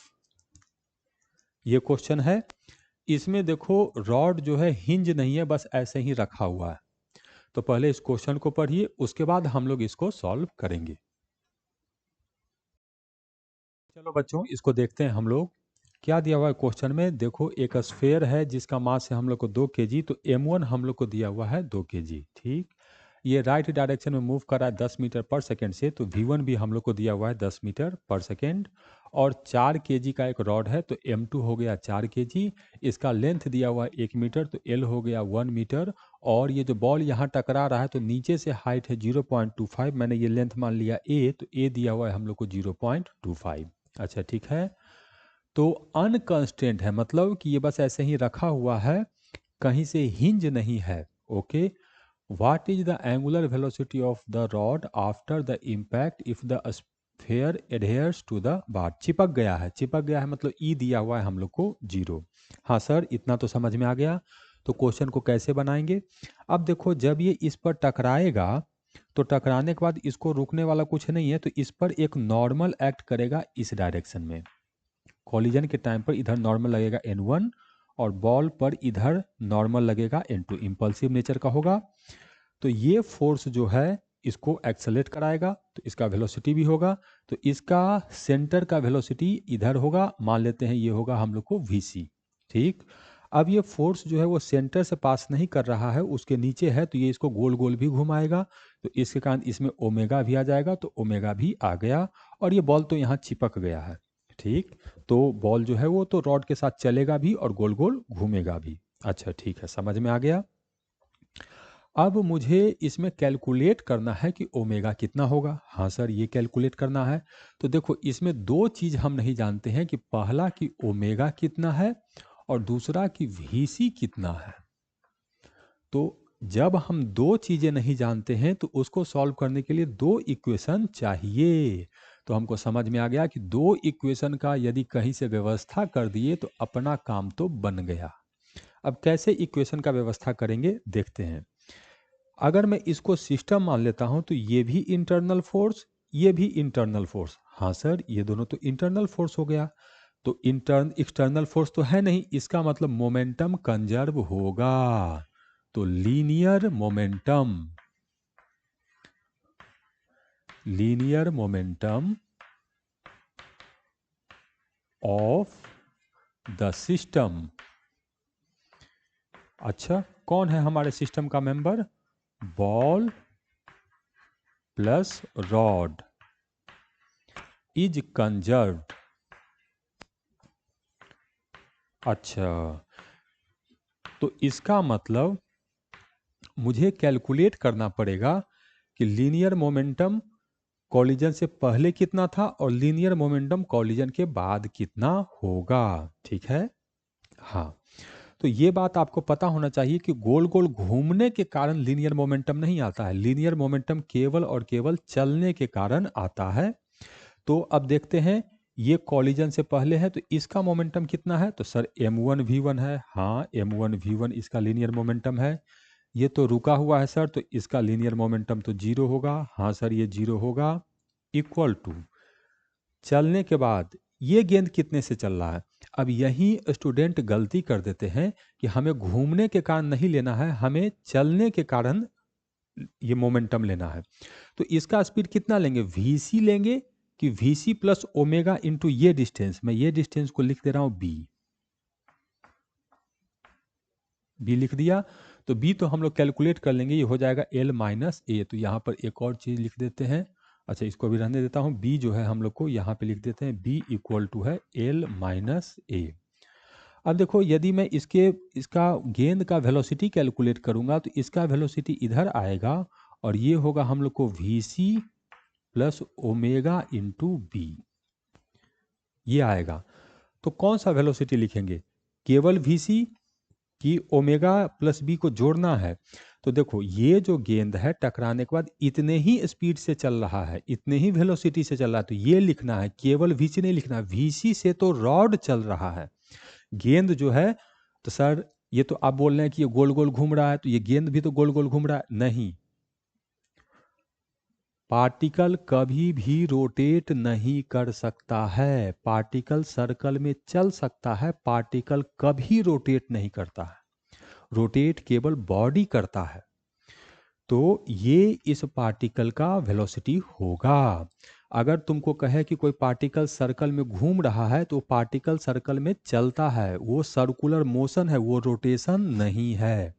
ये क्वेश्चन है, इसमें देखो रॉड जो है हिंज नहीं है, बस ऐसे ही रखा हुआ है। तो पहले इस क्वेश्चन को पढ़िए, उसके बाद हम लोग इसको सॉल्व करेंगे। चलो बच्चों, इसको देखते हैं हम लोग। क्या दिया हुआ है क्वेश्चन में? देखो, एक स्फेयर है जिसका मास है हम लोग को 2 kg, तो m1 हम लोग को दिया हुआ है 2 kg, ठीक। ये राइट डायरेक्शन में मूव कर रहा है 10 मीटर पर सेकेंड से, तो v1 भी हम लोग को दिया हुआ है 10 मीटर पर सेकेंड। और 4 केजी का एक रॉड है, तो m2 हो गया 4 केजी। इसका लेंथ दिया हुआ है 1 मीटर, तो l हो गया 1 मीटर। और ये जो बॉल यहाँ टकरा रहा है, तो नीचे से हाइट है 0.25, मैंने ये लेंथ मान लिया a, तो a दिया हुआ है हम लोग को 0.25। अच्छा ठीक है, तो अनकंस्ट्रेंट है, मतलब कि ये बस ऐसे ही रखा हुआ है, कहीं से हिंज नहीं है। Okay, what is the angular velocity of the rod after the impact if the sphere adheres to the bar? चिपक गया है, चिपक गया है मतलब ई दिया हुआ है हम लोग को 0। हाँ सर, इतना तो समझ में आ गया। तो क्वेश्चन को कैसे बनाएंगे? अब देखो, जब ये इस पर टकराएगा, तो टकराने के बाद इसको रुकने वाला कुछ नहीं है, तो इस पर एक नॉर्मल एक्ट करेगा इस डायरेक्शन में। कॉलिजन के टाइम पर इधर नॉर्मल लगेगा n1, और बॉल पर इधर नॉर्मल लगेगा n2, इंपल्सिव नेचर का होगा। तो ये फोर्स जो है इसको एक्सेलेरेट कराएगा, तो इसका वेलोसिटी भी होगा। तो इसका सेंटर का वेलोसिटी इधर होगा, मान लेते हैं ये होगा हम लोग को vc। ठीक, अब ये फोर्स जो है वो सेंटर से पास नहीं कर रहा है, उसके नीचे है, तो ये इसको गोल गोल भी घुमाएगा, तो इसके कारण इसमें ओमेगा भी आ जाएगा, तो ओमेगा भी आ गया। और ये बॉल तो यहाँ चिपक गया है। ठीक, तो बॉल जो है वो तो रॉड के साथ चलेगा भी और गोल गोल घूमेगा भी। अच्छा ठीक है, समझ में आ गया। अब मुझे इसमें कैलकुलेट करना है कि ओमेगा कितना होगा। हाँ सर, ये कैलकुलेट करना है। तो देखो, इसमें दो चीज हम नहीं जानते हैं, कि पहला कि ओमेगा कितना है और दूसरा कि vc कितना है। तो जब हम दो चीजें नहीं जानते हैं, तो उसको सॉल्व करने के लिए दो इक्वेशन चाहिए। तो हमको समझ में आ गया कि दो इक्वेशन का यदि कहीं से व्यवस्था कर दिए तो अपना काम तो बन गया। अब कैसे इक्वेशन का व्यवस्था करेंगे देखते हैं। अगर मैं इसको सिस्टम मान लेता हूं, तो ये भी इंटरनल फोर्स, ये भी इंटरनल फोर्स। हाँ सर, ये दोनों तो इंटरनल फोर्स हो गया। तो एक्सटर्नल फोर्स तो है नहीं, इसका मतलब मोमेंटम कंजर्व होगा। तो linear momentum of the system. अच्छा, कौन है हमारे सिस्टम का member? Ball plus rod is conserved. अच्छा, तो इसका मतलब मुझे कैलकुलेट करना पड़ेगा कि लीनियर मोमेंटम कॉलिजन से पहले कितना था और लीनियर मोमेंटम कॉलिजन के बाद कितना होगा। ठीक है, हाँ। तो ये बात आपको पता होना चाहिए कि गोल गोल घूमने के कारण लीनियर मोमेंटम नहीं आता है, लीनियर मोमेंटम केवल और केवल चलने के कारण आता है। तो अब देखते हैं, ये कॉलिजन से पहले है, तो इसका मोमेंटम कितना है? तो सर m1v1 है। हाँ, m1v1 इसका लीनियर मोमेंटम है। ये तो रुका हुआ है सर, तो इसका लीनियर मोमेंटम तो 0 होगा। हाँ सर, ये 0 होगा। इक्वल टू, चलने के बाद ये गेंद कितने से चल रहा है? अब यही स्टूडेंट गलती कर देते हैं कि हमें घूमने के कारण नहीं लेना है, हमें चलने के कारण ये मोमेंटम लेना है। तो इसका स्पीड कितना लेंगे? vc लेंगे कि vc प्लस ओमेगा इंटू ये डिस्टेंस। मैं ये डिस्टेंस को लिख दे रहा हूं b लिख दिया। तो b तो हम लोग कैलकुलेट कर लेंगे, ये हो जाएगा l माइनस ए। तो यहाँ पर एक और चीज लिख देते हैं। अच्छा, इसको भी रहने देता हूँ, b जो है हम लोग को यहाँ पे लिख देते हैं, b इक्वल टू है l माइनस ए। अब देखो, यदि मैं इसका गेंद का वेलोसिटी कैलकुलेट करूंगा, तो इसका वेलोसिटी इधर आएगा और ये होगा हम लोग को vc plus omega into B, ये आएगा। तो कौन सा वेलोसिटी लिखेंगे? केवल vc कि ओमेगा प्लस बी को जोड़ना है? तो देखो, ये जो गेंद है टकराने के बाद इतने ही स्पीड से चल रहा है, इतने ही वेलोसिटी से चल रहा है, तो ये लिखना है, केवल vc नहीं लिखना। vc से तो रॉड चल रहा है, गेंद जो है। तो सर, ये तो आप बोल रहे हैं कि ये गोल गोल घूम रहा है, तो ये गेंद भी तो गोल गोल घूम रहा है। नहीं, पार्टिकल कभी भी रोटेट नहीं कर सकता है। पार्टिकल सर्कल में चल सकता है, पार्टिकल कभी रोटेट नहीं करता है। रोटेट केवल बॉडी करता है। तो ये इस पार्टिकल का वेलोसिटी होगा। अगर तुमको कहे कि कोई पार्टिकल सर्कल में घूम रहा है, तो पार्टिकल सर्कल में चलता है, वो सर्कुलर मोशन है, वो रोटेशन नहीं है।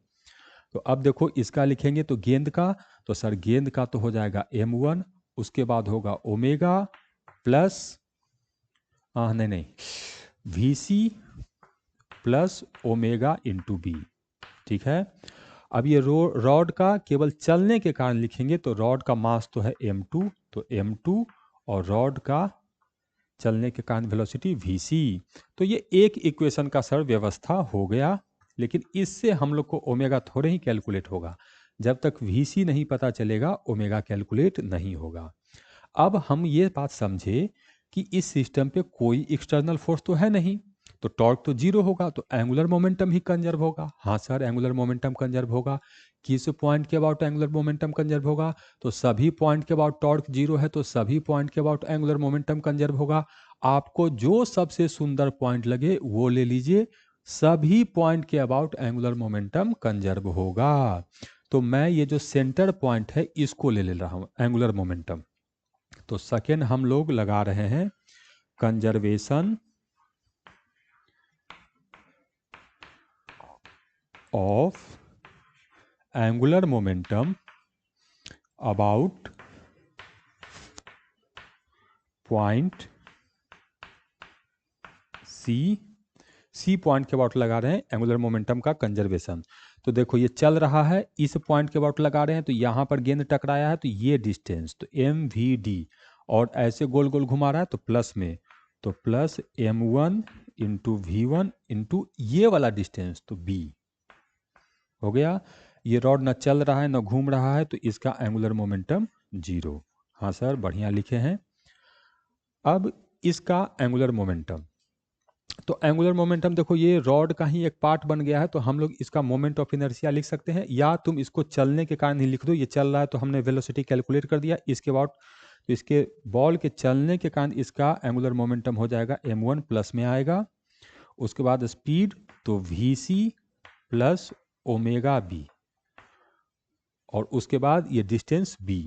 तो अब देखो, इसका लिखेंगे तो गेंद का, तो सर गेंद का तो हो जाएगा m1, उसके बाद होगा ओमेगा प्लस नहीं vc plus omega into B. ठीक है, अब ये रॉड का केवल चलने के कारण लिखेंगे तो रॉड का मास तो है m2, तो m2 और रॉड का चलने के कारण वेलोसिटी vc। तो ये एक इक्वेशन का सर व्यवस्था हो गया, लेकिन इससे हम लोग को ओमेगा थोड़े ही कैलकुलेट होगा। जब तक vc नहीं पता चलेगा ओमेगा कैलकुलेट नहीं होगा। अब हम ये बात समझे कि इस सिस्टम पे कोई एक्सटर्नल फोर्स तो है नहीं, तो टॉर्क तो जीरो होगा, तो एंगुलर मोमेंटम ही कंजर्व होगा। हाँ सर, एंगुलर मोमेंटम कंजर्व होगा। किस पॉइंट के अबाउट एंगुलर मोमेंटम कंजर्व होगा? तो सभी पॉइंट के अबाउट टॉर्क जीरो है, तो सभी पॉइंट के अबाउट एंगुलर मोमेंटम कंजर्व होगा। आपको जो सबसे सुंदर पॉइंट लगे वो ले लीजिए, सभी पॉइंट के अबाउट एंगुलर मोमेंटम कंजर्व होगा। तो मैं ये जो सेंटर पॉइंट है इसको ले रहा हूं एंगुलर मोमेंटम। तो सेकेंड हम लोग लगा रहे हैं conservation of angular momentum about point C point के अबाउट लगा रहे हैं एंगुलर मोमेंटम का कंजर्वेशन। तो देखो ये चल रहा है, इस पॉइंट के अबाउट लगा रहे हैं, तो यहाँ पर गेंद टकराया है, तो ये डिस्टेंस तो mvd, और ऐसे गोल गोल घुमा रहा है तो प्लस में, तो plus m1 into v1 into ये वाला डिस्टेंस तो b हो गया। ये रॉड न चल रहा है न घूम रहा है, तो इसका एंगुलर मोमेंटम जीरो। हाँ सर, बढ़िया लिखे हैं। अब इसका एंगुलर मोमेंटम, तो एंगुलर मोमेंटम देखो ये रॉड का ही एक पार्ट बन गया है, तो हम लोग इसका मोमेंट ऑफ इनर्शिया लिख सकते हैं, या तुम इसको चलने के कारण ही लिख दो। ये चल रहा है तो हमने वेलोसिटी कैलकुलेट कर दिया इसके अबाउट, तो इसके बॉल के चलने के कारण इसका एंगुलर मोमेंटम हो जाएगा m1 प्लस में आएगा। उसके बाद स्पीड तो vc प्लस ओमेगा बी, और उसके बाद ये डिस्टेंस b,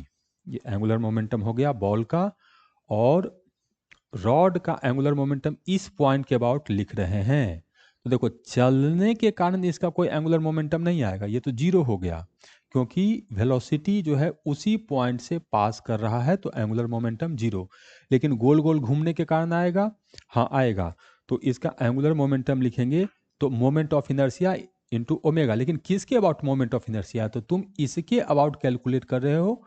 ये एंगुलर मोमेंटम हो गया बॉल का। और रॉड का एंगुलर मोमेंटम इस पॉइंट के अबाउट लिख रहे हैं, तो देखो चलने के कारण इसका कोई एंगुलर मोमेंटम नहीं आएगा, ये तो जीरो हो गया, क्योंकि वेलोसिटी जो है उसी पॉइंट से पास कर रहा है, तो एंगुलर मोमेंटम जीरो। लेकिन गोल गोल घूमने के कारण आएगा, हाँ आएगा, तो इसका एंगुलर मोमेंटम लिखेंगे तो moment of inertia into omega. लेकिन किसके अबाउट मोमेंट ऑफ इनर्शिया? तो तुम इसके अबाउट कैलकुलेट कर रहे हो,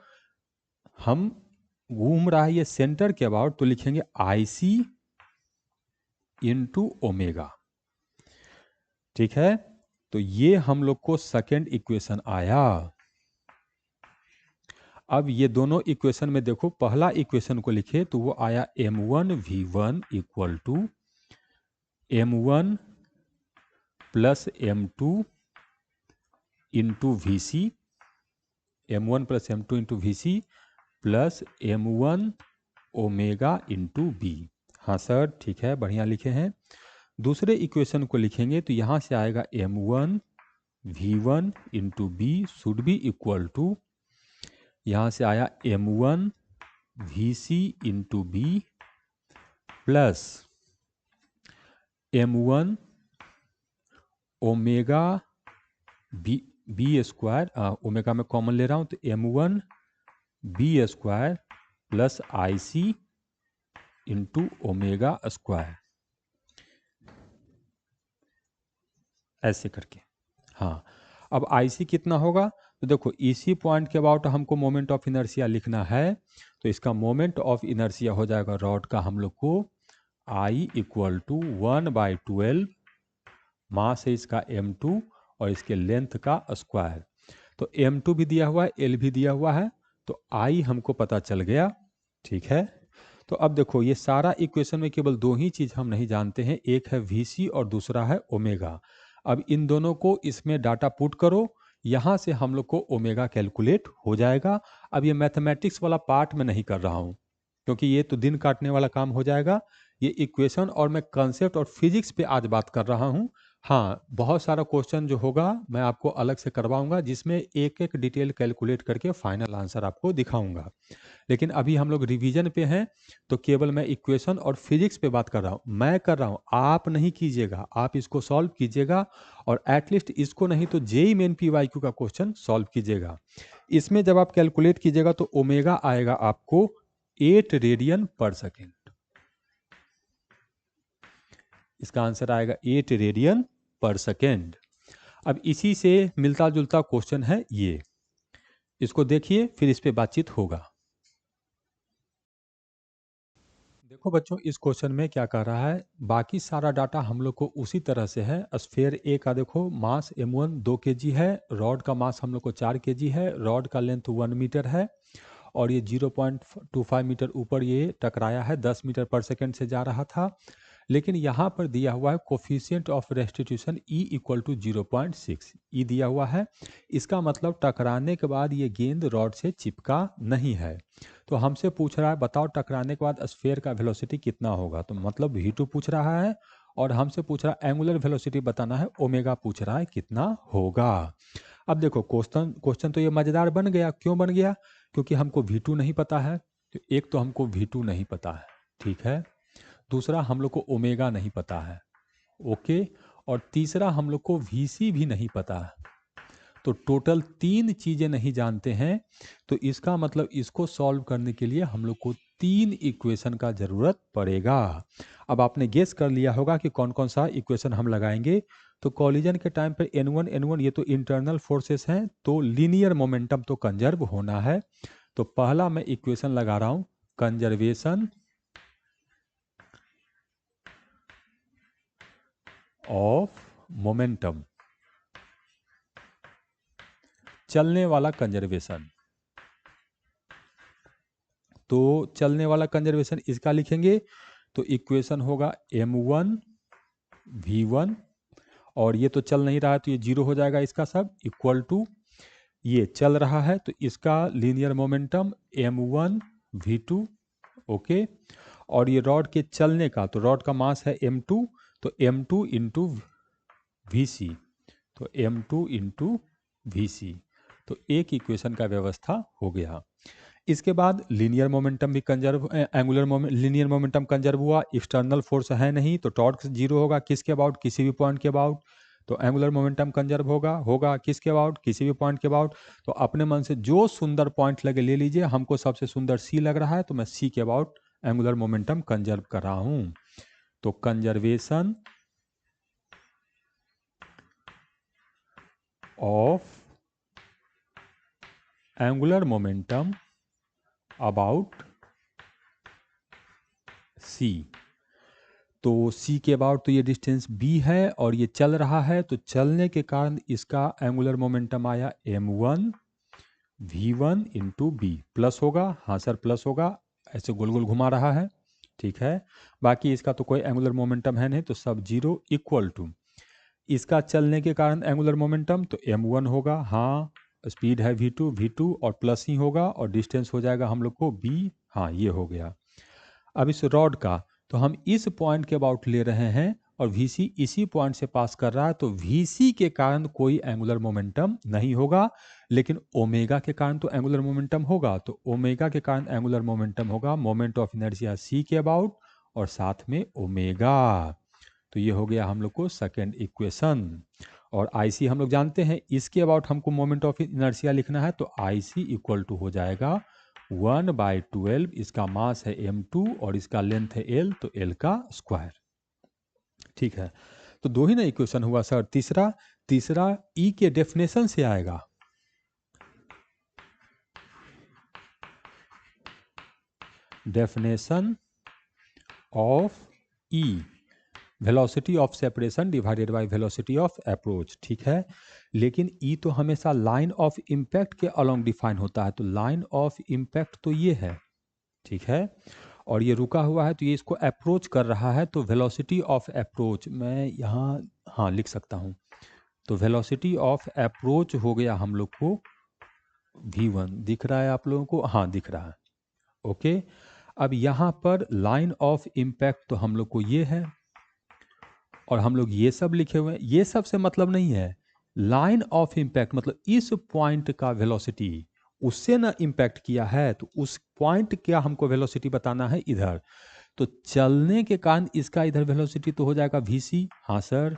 हम घूम रहा है ये सेंटर के अबाउट, तो लिखेंगे IC इंटू ओमेगा। ठीक है, तो ये हम लोग को सेकेंड इक्वेशन आया। अब ये दोनों इक्वेशन में देखो, पहला इक्वेशन को लिखे तो वो आया m1 v1 equal to m1 plus m2 into vc, m1 plus m2 into vc plus m1 omega into B. हाँ सर, ठीक है, बढ़िया लिखे हैं। दूसरे इक्वेशन को लिखेंगे तो यहाँ से आएगा m1 v1 into B should be equal to, यहाँ से आया m1 vc into B plus m1 omega B square, omega में कॉमन ले रहा हूँ, तो m1 B square plus IC into omega square, ऐसे करके। हाँ, अब IC कितना होगा? तो देखो इसी पॉइंट के अबाउट हमको मोमेंट ऑफ इनर्शिया लिखना है, तो इसका मोमेंट ऑफ इनर्शिया हो जाएगा रॉड का हम लोग को I इक्वल टू 1/12, मास है इसका m2 और इसके लेंथ का स्क्वायर। तो m2 भी दिया हुआ है, L भी दिया हुआ है, तो I हमको पता चल गया। ठीक है, तो अब देखो ये सारा इक्वेशन में केवल दो ही चीज हम नहीं जानते हैं, एक है vc और दूसरा है ओमेगा। अब इन दोनों को इसमें डाटा पुट करो, यहाँ से हम लोग को ओमेगा कैलकुलेट हो जाएगा। अब ये मैथमेटिक्स वाला पार्ट में नहीं कर रहा हूँ, क्योंकि ये तो दिन काटने वाला काम हो जाएगा। ये इक्वेशन और मैं कंसेप्ट और फिजिक्स पे आज बात कर रहा हूँ। हाँ, बहुत सारा क्वेश्चन जो होगा मैं आपको अलग से करवाऊंगा, जिसमें एक एक डिटेल कैलकुलेट करके फाइनल आंसर आपको दिखाऊंगा। लेकिन अभी हम लोग रिवीजन पे हैं, तो केवल मैं इक्वेशन और फिजिक्स पे बात कर रहा हूँ। मैं कर रहा हूँ, आप नहीं कीजिएगा, आप इसको सॉल्व कीजिएगा, और एटलीस्ट इसको नहीं तो जेईई मेन PYQ का क्वेश्चन सॉल्व कीजिएगा। इसमें जब आप कैलकुलेट कीजिएगा तो ओमेगा आएगा आपको 8 रेडियन पर सेकेंड। इसका आंसर आएगा 8 रेडियन पर सेकेंड। अब इसी से मिलता जुलता क्वेश्चन है ये, इसको देखिए फिर इस पे बातचीत होगा। देखो बच्चों, इस क्वेश्चन में क्या कह रहा है, बाकी सारा डाटा हम लोग को उसी तरह से है। स्फेयर ए का देखो मास m1 2 kg है, रॉड का मास हम लोग को 4 kg है, रॉड का लेंथ 1 मीटर है और ये 0.25 मीटर ऊपर ये टकराया है, 10 मीटर पर सेकंड से जा रहा था। लेकिन यहाँ पर दिया हुआ है coefficient of restitution E equal to 0.6, E दिया हुआ है। इसका मतलब टकराने के बाद ये गेंद रॉड से चिपका नहीं है। तो हमसे पूछ रहा है बताओ टकराने के बाद स्फेयर का वेलोसिटी कितना होगा, तो मतलब v2 पूछ रहा है और हमसे पूछ रहा है एंगुलर वेलोसिटी बताना है, ओमेगा पूछ रहा है कितना होगा। अब देखो क्वेश्चन क्वेश्चन तो ये मज़ेदार बन गया। क्यों बन गया? क्योंकि हमको v2 नहीं पता है। तो एक तो हमको v2 नहीं पता है, ठीक है, दूसरा हम लोग को ओमेगा नहीं पता है, ओके, और तीसरा हम लोग को वीसी भी नहीं पता है। तो टोटल 3 चीज़ें नहीं जानते हैं। तो इसका मतलब इसको सॉल्व करने के लिए हम लोग को 3 इक्वेशन का ज़रूरत पड़ेगा। अब आपने गेस कर लिया होगा कि कौन कौन सा इक्वेशन हम लगाएंगे। तो कॉलिजन के टाइम पे N1 ये तो इंटरनल फोर्सेस हैं, तो लीनियर मोमेंटम तो कंजर्व होना है। तो पहला मैं इक्वेशन लगा रहा हूँ, कंजर्वेशन ऑफ मोमेंटम, चलने वाला कंजर्वेशन। तो चलने वाला कंजर्वेशन इसका लिखेंगे तो इक्वेशन होगा m1 v1, और ये तो चल नहीं रहा है तो ये जीरो हो जाएगा, इसका सब इक्वल टू ये चल रहा है तो इसका linear momentum m1 v2, okay, और ये रॉड के चलने का, तो रॉड का मास है m2, तो m2 इंटू वी सी, तो m2 इंटू वी सी। तो एक इक्वेशन का व्यवस्था हो गया। इसके बाद लीनियर मोमेंटम भी कंजर्व, लीनियर मोमेंटम कंजर्व हुआ, एक्सटर्नल फोर्स है नहीं तो टॉर्क जीरो होगा किसके अबाउट, किसी भी पॉइंट के अबाउट। तो एंगुलर मोमेंटम कंजर्व होगा किसके अबाउट, किसी भी पॉइंट के अबाउट। तो अपने मन से जो सुंदर पॉइंट लगे ले लीजिए, हमको सबसे सुंदर सी लग रहा है तो मैं सी के अबाउट एंगुलर मोमेंटम कंजर्व कर रहा हूं। तो conservation of angular momentum about C. तो सी के अबाउट तो ये डिस्टेंस b है और ये चल रहा है, तो चलने के कारण इसका एंगुलर मोमेंटम आया m1 v1 into B. Plus होगा, हाँ सर प्लस होगा, ऐसे गोल गोल घुमा रहा है, ठीक है। बाकी इसका तो कोई एंगुलर मोमेंटम है नहीं तो सब जीरो, इक्वल टू इसका चलने के कारण एंगुलर मोमेंटम तो m1 होगा, हाँ स्पीड है v2 और प्लस ही होगा और डिस्टेंस हो जाएगा हम लोग को b, हाँ ये हो गया। अब इस रॉड का तो हम इस पॉइंट के अबाउट ले रहे हैं और VC इसी पॉइंट से पास कर रहा है, तो VC के कारण कोई एंगुलर मोमेंटम नहीं होगा, लेकिन ओमेगा के कारण तो एंगुलर मोमेंटम होगा। तो ओमेगा के कारण एंगुलर मोमेंटम होगा मोमेंट ऑफ इनर्शिया C के अबाउट और साथ में ओमेगा। तो ये हो गया हम लोग को सेकेंड इक्वेशन। और IC हम लोग जानते हैं, इसके अबाउट हमको मोमेंट ऑफ इनर्शिया लिखना है, तो IC इक्वल टू हो जाएगा 1/12, इसका मास है m2 और इसका लेंथ है l, तो l का स्क्वायर, ठीक है। तो दो ही ना इक्वेशन हुआ सर, तीसरा तीसरा E के डेफिनेशन से आएगा। Definition of E, velocity of separation divided by velocity of approach, ठीक है। लेकिन E तो हमेशा लाइन ऑफ इम्पैक्ट के अलोंग डिफाइन होता है, तो लाइन ऑफ इम्पैक्ट तो ये है, ठीक है, और ये रुका हुआ है तो ये इसको अप्रोच कर रहा है, तो वेलोसिटी ऑफ अप्रोच मैं यहाँ हाँ लिख सकता हूँ। तो वेलोसिटी ऑफ अप्रोच हो गया हम लोग को v1, दिख रहा है आप लोगों को, हाँ दिख रहा है, ओके। अब यहाँ पर लाइन ऑफ इम्पैक्ट तो हम लोग को ये है और हम लोग ये सब लिखे हुए हैं, ये सब से मतलब नहीं है। लाइन ऑफ इम्पैक्ट मतलब इस पॉइंट का वेलोसिटी उससे ना इम्पैक्ट किया है, तो उस पॉइंट क्या हमको वेलोसिटी बताना है इधर। तो चलने के कारण इसका इधर वेलोसिटी तो हो जाएगा vc, हाँ सर,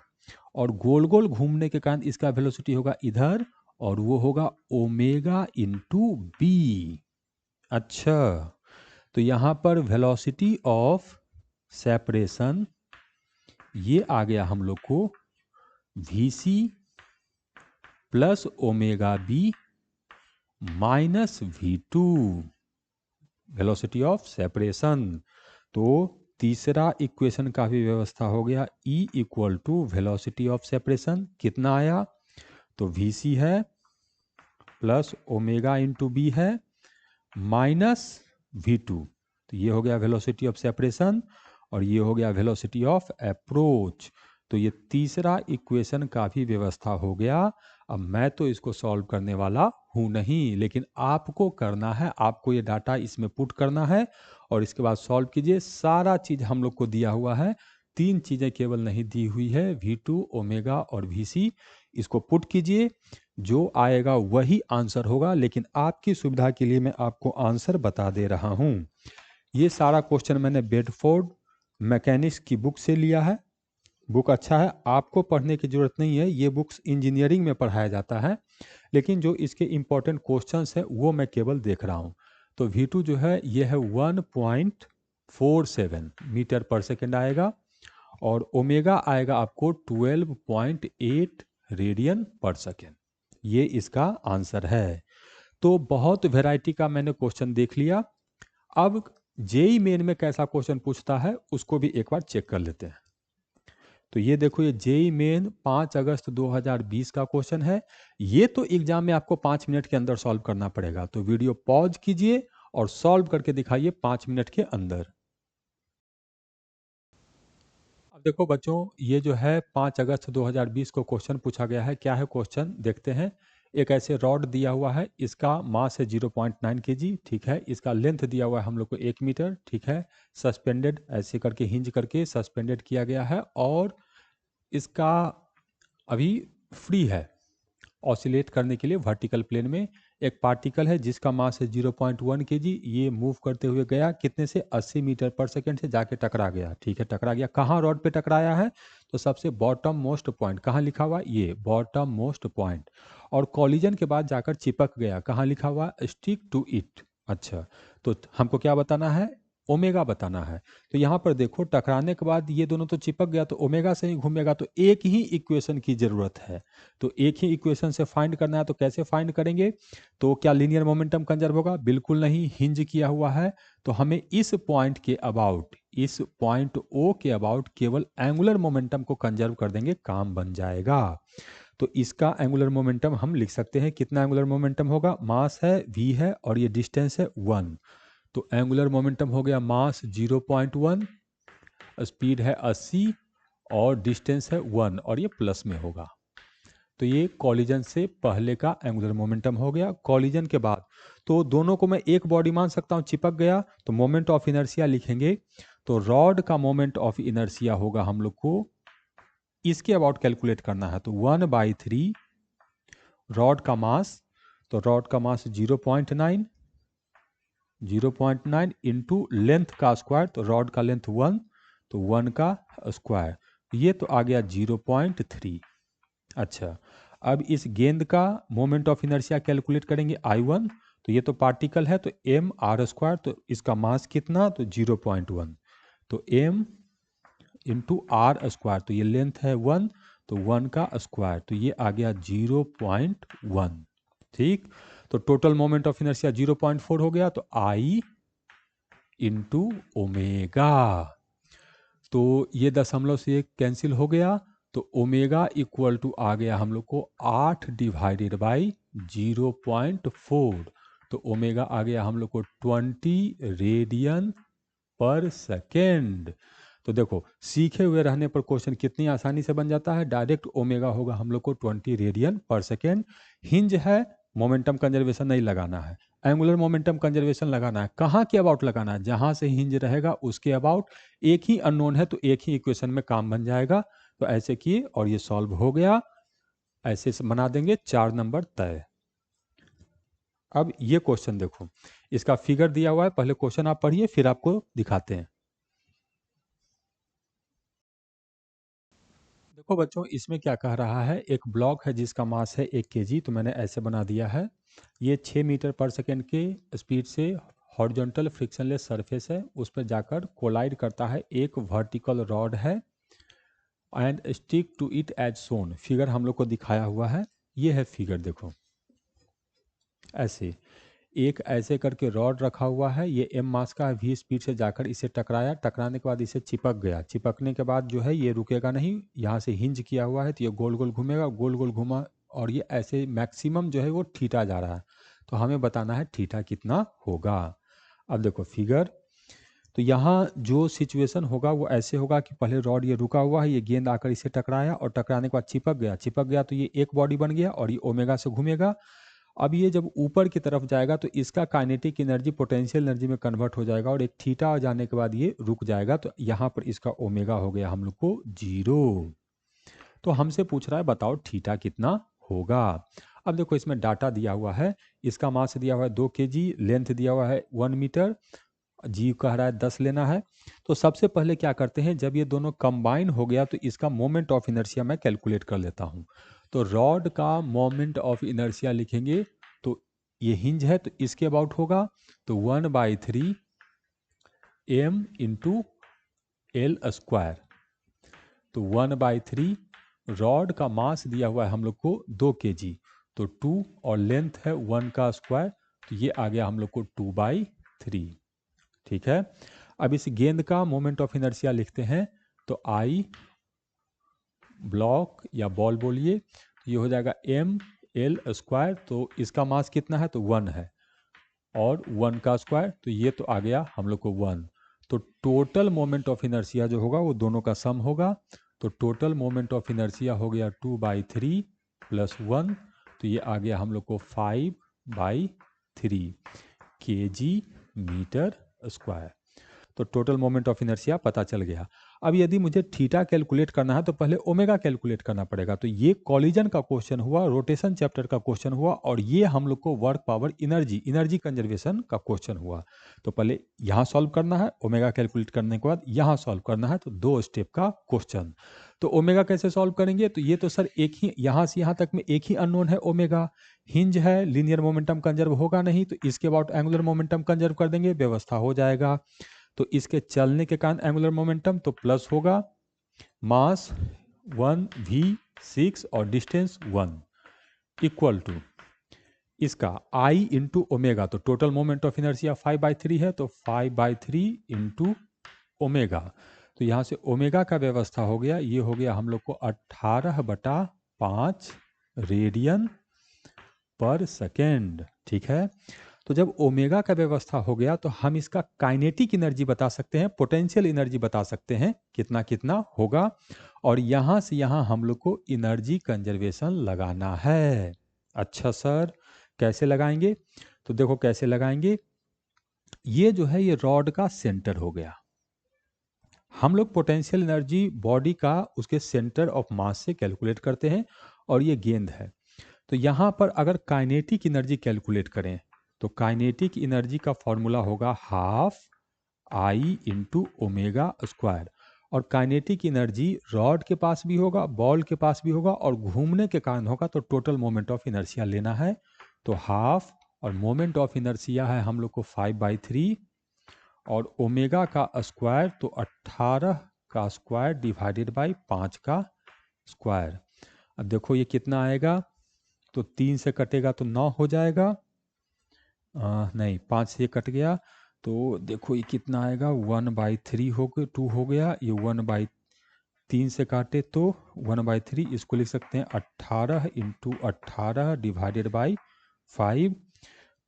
और गोल गोल घूमने के कारण इसका वेलोसिटी होगा इधर और वो होगा ओमेगा इंटू बी। अच्छा, तो यहाँ पर वेलोसिटी ऑफ सेपरेशन ये आ गया हम लोग को V C plus omega B minus V two, velocity of separation. तो तीसरा इक्वेशन का भी व्यवस्था हो गया, E equal to velocity of separation कितना आया, तो वी सी है प्लस ओमेगा इंटू बी है माइनस वी टू। तो ये हो गया वेलोसिटी ऑफ सेपरेशन और ये हो गया वेलोसिटी ऑफ अप्रोच। तो ये तीसरा इक्वेशन का भी व्यवस्था हो गया। अब मैं तो इसको सॉल्व करने वाला हूँ नहीं, लेकिन आपको करना है, आपको ये डाटा इसमें पुट करना है और इसके बाद सॉल्व कीजिए। सारा चीज़ हम लोग को दिया हुआ है, तीन चीज़ें केवल नहीं दी हुई है, वी टू, ओमेगा और वी सी। इसको पुट कीजिए, जो आएगा वही आंसर होगा, लेकिन आपकी सुविधा के लिए मैं आपको आंसर बता दे रहा हूँ। ये सारा क्वेश्चन मैंने बेडफोर्ड मैकेनिक्स की बुक से लिया है। बुक अच्छा है, आपको पढ़ने की ज़रूरत नहीं है, ये बुक्स इंजीनियरिंग में पढ़ाया जाता है, लेकिन जो इसके इम्पोर्टेंट क्वेश्चंस हैं वो मैं केवल देख रहा हूँ। तो V2 जो है ये है 1.47 मीटर पर सेकेंड आएगा और ओमेगा आएगा आपको 12.8 रेडियन पर सेकेंड। ये इसका आंसर है। तो बहुत वैरायटी का मैंने क्वेश्चन देख लिया। अब जेई मेन में कैसा क्वेश्चन पूछता है उसको भी एक बार चेक कर लेते हैं। तो ये देखो, ये जेई मेन 5 अगस्त 2020 का क्वेश्चन है। ये तो एग्जाम में आपको 5 मिनट के अंदर सॉल्व करना पड़ेगा। तो वीडियो पॉज कीजिए और सॉल्व करके दिखाइए 5 मिनट के अंदर। अब देखो बच्चों, ये जो है 5 अगस्त 2020 को क्वेश्चन पूछा गया है। क्या है क्वेश्चन, देखते हैं। एक ऐसे रॉड दिया हुआ है, इसका मास है 0.9 kg, ठीक है। इसका लेंथ दिया हुआ है हम लोग को 1 मीटर, ठीक है। सस्पेंडेड ऐसे करके हिंज करके सस्पेंडेड किया गया है और इसका अभी फ्री है ऑसिलेट करने के लिए वर्टिकल प्लेन में। एक पार्टिकल है जिसका मास है 0.1 kg, ये मूव करते हुए गया कितने से 80 मीटर पर सेकेंड से जाके टकरा गया, ठीक है। टकरा गया कहाँ, रॉड पे टकराया है, तो सबसे बॉटम मोस्ट पॉइंट कहाँ लिखा हुआ, ये बॉटम मोस्ट पॉइंट। और कॉलिजन के बाद जाकर चिपक गया, कहाँ लिखा हुआ, स्टिक टू इट। अच्छा, तो हमको क्या बताना है, ओमेगा बताना है। तो यहाँ पर देखो, टकराने के बाद ये दोनों तो चिपक गया, तो ओमेगा से ही घूमेगा, तो एक ही इक्वेशन की जरूरत है। तो एक ही इक्वेशन से फाइंड करना है, तो कैसे फाइंड करेंगे, तो क्या लीनियर मोमेंटम कंजर्व होगा, बिल्कुल नहीं, हिंज किया हुआ है। तो हमें इस पॉइंट के अबाउट, इस पॉइंट ओ के अबाउट केवल एंगुलर मोमेंटम को कंजर्व कर देंगे, काम बन जाएगा। तो इसका एंगुलर मोमेंटम हम लिख सकते हैं, कितना एंगुलर मोमेंटम होगा, मास है v है और ये डिस्टेंस है 1। तो एंगुलर मोमेंटम हो गया मास 0.1, स्पीड है 80 और डिस्टेंस है 1 और ये प्लस में होगा। तो ये कॉलिजन से पहले का एंगुलर मोमेंटम हो गया। कॉलिजन के बाद तो दोनों को मैं एक बॉडी मान सकता हूँ, चिपक गया तो मोमेंट ऑफ इनर्शिया लिखेंगे। तो रॉड का मोमेंट ऑफ इनर्शिया होगा हम लोग को इसके अबाउट कैलकुलेट करना है, तो 1/3 रॉड का मास। तो रॉड का मास 0.9 इंटू लेंथ का स्क्वायर, तो रॉड का लेंथ 1, तो 1 का स्क्वायर, ये तो आ गया 0.3। अच्छा, अब इस गेंद का मोमेंट ऑफ इनर्शिया कैलकुलेट करेंगे I1। तो ये तो पार्टिकल है, तो m r स्क्वायर, तो इसका मास कितना, तो 0.1, तो m इंटू आर स्क्वायर, तो ये लेंथ है 1, तो 1 का स्क्वायर, तो ये आ गया 0.1, ठीक। तो टोटल मोमेंट ऑफ इनर्शिया 0.4 हो गया, तो I इंटू ओमेगा। तो ये दशमलव से एक कैंसिल हो गया, तो ओमेगा इक्वल टू आ गया हम लोग को 8 डिवाइडेड बाई 0.4। तो ओमेगा आ गया हम लोग को 20 रेडियन पर सेकेंड। तो देखो, सीखे हुए रहने पर क्वेश्चन कितनी आसानी से बन जाता है। डायरेक्ट ओमेगा होगा हम लोग को 20 रेडियन पर सेकेंड। हिंज है, मोमेंटम कंजर्वेशन नहीं लगाना है, एंगुलर मोमेंटम कंजर्वेशन लगाना है। कहाँ के अबाउट लगाना है, जहां से हिंज रहेगा उसके अबाउट। एक ही अननोन है तो एक ही इक्वेशन में काम बन जाएगा। तो ऐसे किए और ये सॉल्व हो गया। ऐसे से बना देंगे 4 नंबर तय। अब ये क्वेश्चन देखो, इसका फिगर दिया हुआ है, पहले क्वेश्चन आप पढ़िए फिर आपको दिखाते हैं। देखो बच्चों, इसमें क्या कह रहा है, एक ब्लॉक है जिसका मास है 1 केजी, तो मैंने ऐसे बना दिया है। ये 6 मीटर पर सेकेंड के स्पीड से हॉरिजॉन्टल फ्रिक्शनलेस सरफेस है, उस पर जाकर कोलाइड करता है एक वर्टिकल रॉड है and stick to it as shown. Figure हम लोग को दिखाया हुआ है, ये है फिगर, देखो ऐसे एक ऐसे करके रॉड रखा हुआ है, ये एम मास का वी स्पीड से जाकर इसे टकराया, टकराने के बाद इसे चिपक गया, चिपकने के बाद जो है ये रुकेगा नहीं, यहाँ से हिंज किया हुआ है तो ये गोल गोल घूमेगा, गोल गोल घूमा और ये ऐसे मैक्सिमम जो है वो थीटा जा रहा है, तो हमें बताना है थीटा कितना होगा। अब देखो फिगर, तो यहाँ जो सिचुएशन होगा वो ऐसे होगा कि पहले रॉड ये रुका हुआ है, ये गेंद आकर इसे टकराया और टकराने के बाद चिपक गया, चिपक गया तो ये एक बॉडी बन गया और ये ओमेगा से घूमेगा। अब ये जब ऊपर की तरफ जाएगा तो इसका काइनेटिक एनर्जी पोटेंशियल एनर्जी में कन्वर्ट हो जाएगा और एक थीटा आ जाने के बाद ये रुक जाएगा, तो यहाँ पर इसका ओमेगा हो गया हम लोग को 0। तो हमसे पूछ रहा है बताओ थीटा कितना होगा। अब देखो इसमें डाटा दिया हुआ है, इसका मास दिया हुआ है 2 केजी, लेंथ दिया हुआ है 1 मीटर, जी कह रहा है 10 लेना है। तो सबसे पहले क्या करते हैं, जब ये दोनों कंबाइन हो गया तो इसका मोमेंट ऑफ इनर्शिया मैं कैलकुलेट कर लेता हूँ। तो रॉड का मोमेंट ऑफ इनर्शिया लिखेंगे, तो ये हिंज है तो इसके अबाउट होगा, तो 1/3 m इंटू एल स्क्वायर। तो 1/3 रॉड का मास दिया हुआ है हम लोग को 2 केजी, तो 2 और लेंथ है 1 का स्क्वायर, तो ये आ गया हम लोग को 2/3। ठीक है, अब इस गेंद का मोमेंट ऑफ इनर्शिया लिखते हैं, तो आई ब्लॉक या बॉल बोलिए, तो ये हो जाएगा m एल स्क्वायर, तो इसका मास कितना है, तो 1 है और 1 का स्क्वायर, तो ये तो आ गया हम लोग को 1। तो टोटल मोमेंट ऑफ इनर्शिया जो होगा वो दोनों का सम होगा, तो टोटल मोमेंट ऑफ इनर्शिया हो गया 2/3 + 1, तो ये आ गया हम लोग को 5/3 kg मीटर स्क्वायर। तो टोटल मोमेंट ऑफ इनर्शिया पता चल गया। अब यदि मुझे थीटा कैलकुलेट करना है तो पहले ओमेगा कैलकुलेट करना पड़ेगा। तो ये कॉलिजन का क्वेश्चन हुआ, रोटेशन चैप्टर का क्वेश्चन हुआ, और ये हम लोग को वर्क पावर एनर्जी कंजर्वेशन का क्वेश्चन हुआ। तो पहले यहाँ सॉल्व करना है, ओमेगा कैलकुलेट करने के बाद यहाँ सॉल्व करना है, तो 2 स्टेप का क्वेश्चन। तो ओमेगा कैसे सॉल्व करेंगे, तो ये तो सर एक ही, यहाँ से यहाँ तक में एक ही अननोन है ओमेगा, हिंज है, लीनियर मोमेंटम कंजर्व होगा नहीं, तो इसके अबाउट एंगुलर मोमेंटम कंजर्व कर देंगे, व्यवस्था हो जाएगा। तो इसके चलने के कारण एंगुलर मोमेंटम तो प्लस होगा, मास 1v6 और डिस्टेंस 1 इक्वल टू इसका I इंटू ओमेगा, तो टोटल मोमेंट ऑफ इनर्शिया 5/3 है, तो 5/3 इंटू ओमेगा, तो यहाँ से ओमेगा का व्यवस्था हो गया, ये हो गया हम लोग को 18/5 रेडियन पर सेकेंड। ठीक है, तो जब ओमेगा का व्यवस्था हो गया तो हम इसका काइनेटिक एनर्जी बता सकते हैं, पोटेंशियल एनर्जी बता सकते हैं कितना कितना होगा, और यहाँ से यहाँ हम लोग को एनर्जी कंजर्वेशन लगाना है। अच्छा सर कैसे लगाएंगे, तो देखो कैसे लगाएंगे, ये जो है ये रॉड का सेंटर हो गया, हम लोग पोटेंशियल एनर्जी बॉडी का उसके सेंटर ऑफ मास से कैलकुलेट करते हैं, और ये गेंद है। तो यहाँ पर अगर काइनेटिक एनर्जी कैलकुलेट करें तो काइनेटिक एनर्जी का फॉर्मूला होगा ½ I इंटू ओमेगा स्क्वायर, और काइनेटिक एनर्जी रॉड के पास भी होगा, बॉल के पास भी होगा, और घूमने के कारण होगा, तो टोटल मोमेंट ऑफ इनर्शिया लेना है, तो ½ और मोमेंट ऑफ इनर्शिया है हम लोग को 5/3 और ओमेगा का स्क्वायर, तो 18 का स्क्वायर डिवाइडेड बाई 5 का स्क्वायर। अब देखो ये कितना आएगा, तो 3 से कटेगा तो 9 हो जाएगा, नहीं 5 से कट गया, तो देखो ये कितना आएगा 1/3 हो गया, 2 हो गया, ये 1/3 से काटे तो 1/3, इसको लिख सकते हैं 18 इंटू 18 डिवाइडेड बाई 5,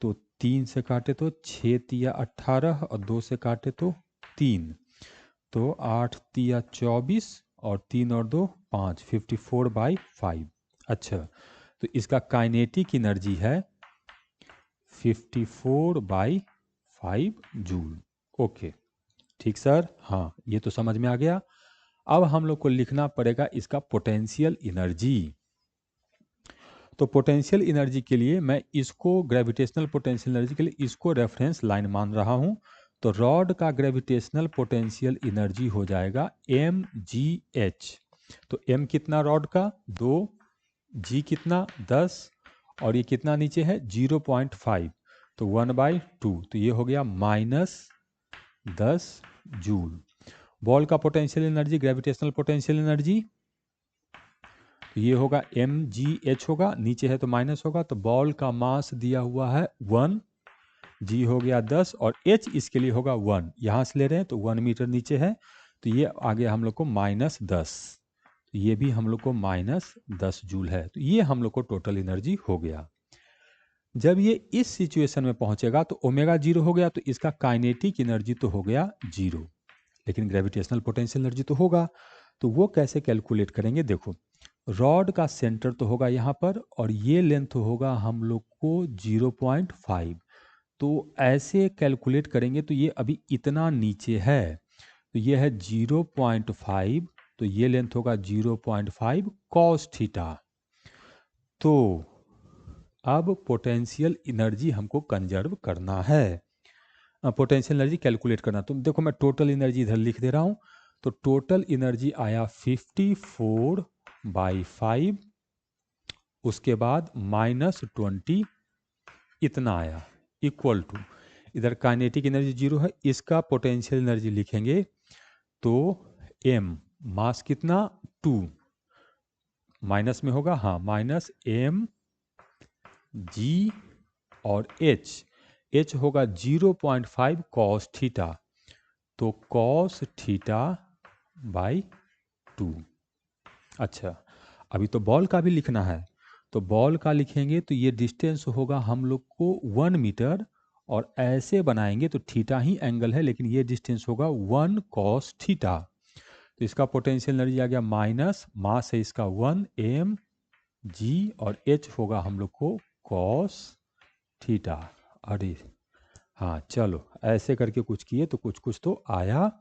तो 3 से काटे तो 6 तिया 18 और 2 से काटे तो 3, तो 8 तिया 24 और 3 और 2 5, 54/5। अच्छा, तो इसका काइनेटिक एनर्जी है 54/5 जूल। ओके ठीक सर, हाँ ये तो समझ में आ गया। अब हम लोग को लिखना पड़ेगा इसका पोटेंशियल एनर्जी। तो पोटेंशियल एनर्जी के लिए मैं इसको, ग्रेविटेशनल पोटेंशियल एनर्जी के लिए इसको रेफरेंस लाइन मान रहा हूँ, तो रॉड का ग्रेविटेशनल पोटेंशियल एनर्जी हो जाएगा mgh। तो m कितना रॉड का 2, g कितना 10 और ये कितना नीचे है 0.5, तो 1/2, तो ये हो गया -10 जूल। बॉल का potential energy, gravitational potential energy, तो ये होगा mgh होगा, नीचे है तो माइनस होगा, तो बॉल का मास दिया हुआ है 1, g हो गया 10 और h इसके लिए होगा 1, यहाँ से ले रहे हैं तो 1 मीटर नीचे है, तो ये आ गया हम लोग को -10, तो ये भी हम लोग को -10 जूल है। तो ये हम लोग को टोटल एनर्जी हो गया। जब ये इस सिचुएशन में पहुंचेगा तो ओमेगा 0 हो गया, तो इसका काइनेटिक एनर्जी तो हो गया 0, लेकिन ग्रेविटेशनल पोटेंशियल एनर्जी तो होगा। तो वो कैसे कैलकुलेट करेंगे, देखो रॉड का सेंटर तो होगा यहाँ पर और ये लेंथ होगा हम लोग को 0.5, तो ऐसे कैलकुलेट करेंगे तो ये अभी इतना नीचे है, तो ये है 0.5, तो ये लेंथ होगा 0.5 cos थीटा। तो अब पोटेंशियल एनर्जी हमको कंजर्व करना है, पोटेंशियल एनर्जी कैलकुलेट करना। तो देखो मैं टोटल एनर्जी इधर लिख दे रहा हूँ, तो टोटल एनर्जी आया 54/5, उसके बाद -20 इतना आया, इक्वल टू, इधर काइनेटिक एनर्जी 0 है, इसका पोटेंशियल एनर्जी लिखेंगे तो m मास कितना 2, माइनस में होगा, हाँ -m g और h होगा 0.5 cos थीटा, तो cos θ/2। अच्छा, अभी तो बॉल का भी लिखना है, तो बॉल का लिखेंगे तो ये डिस्टेंस होगा हम लोग को 1 मीटर, और ऐसे बनाएंगे तो थीटा ही एंगल है, लेकिन ये डिस्टेंस होगा 1 cos थीटा। तो इसका पोटेंशियल एनर्जी आ गया माइनस, मास है इसका 1 m g और h होगा हम लोग को cos थीटा। अरे हाँ चलो, ऐसे करके कुछ किए तो कुछ तो आया,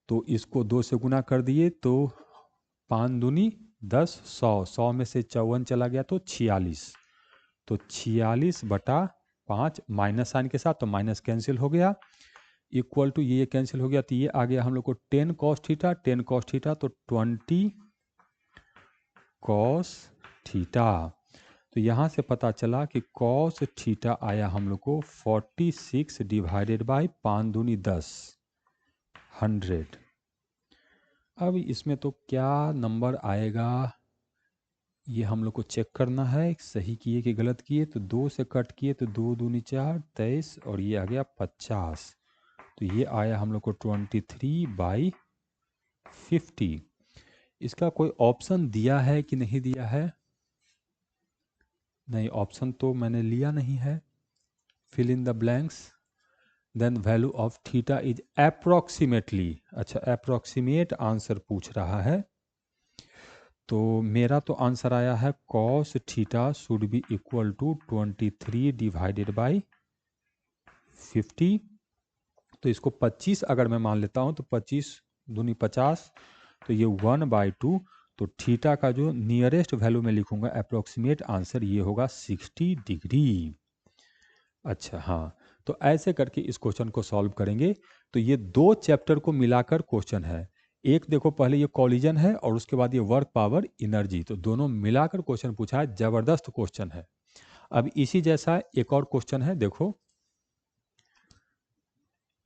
तो इसको 2 से गुना कर दिए तो 5 दूनी 10, 100 में से 54 चला गया तो 46, तो 46/5 माइनस साइन के साथ, तो माइनस कैंसिल हो गया, इक्वल टू ये कैंसिल हो गया, तो ये आ गया हम लोग को 10 cos थीटा, 10 cos थीटा, तो 20 cos थीटा। तो यहाँ से पता चला कि cos थीटा आया हम लोग को 46 डिवाइडेड बाई 5 दूनी 10, 100। अब इसमें तो क्या नंबर आएगा ये हम लोग को चेक करना है, सही किए कि गलत किए। तो 2 से कट किए तो 2 दूनी 4, 23 और ये आ गया 50, तो ये आया हम लोग को 23/50। इसका कोई ऑप्शन दिया है कि नहीं दिया है? नहीं, ऑप्शन तो मैंने लिया नहीं है। Fill in the blanks, then value of theta is approximately, अच्छा अप्रोक्सीमेट आंसर पूछ रहा है, तो मेरा तो आंसर आया है cos theta should be equal to 23 divided by 50। तो इसको 25 अगर मैं मान लेता हूँ तो 25 दूनी 50, तो ये 1/2, तो थीटा का जो नियरेस्ट वैल्यू में लिखूंगा अप्रोक्सीमेट आंसर ये होगा 60 डिग्री। अच्छा हाँ, तो ऐसे करके इस क्वेश्चन को सॉल्व करेंगे। तो ये 2 चैप्टर को मिलाकर क्वेश्चन है, एक देखो पहले ये कॉलिजन है और उसके बाद ये वर्क पावर एनर्जी, तो दोनों मिलाकर क्वेश्चन पूछा है, जबरदस्त क्वेश्चन है। अब इसी जैसा एक और क्वेश्चन है, देखो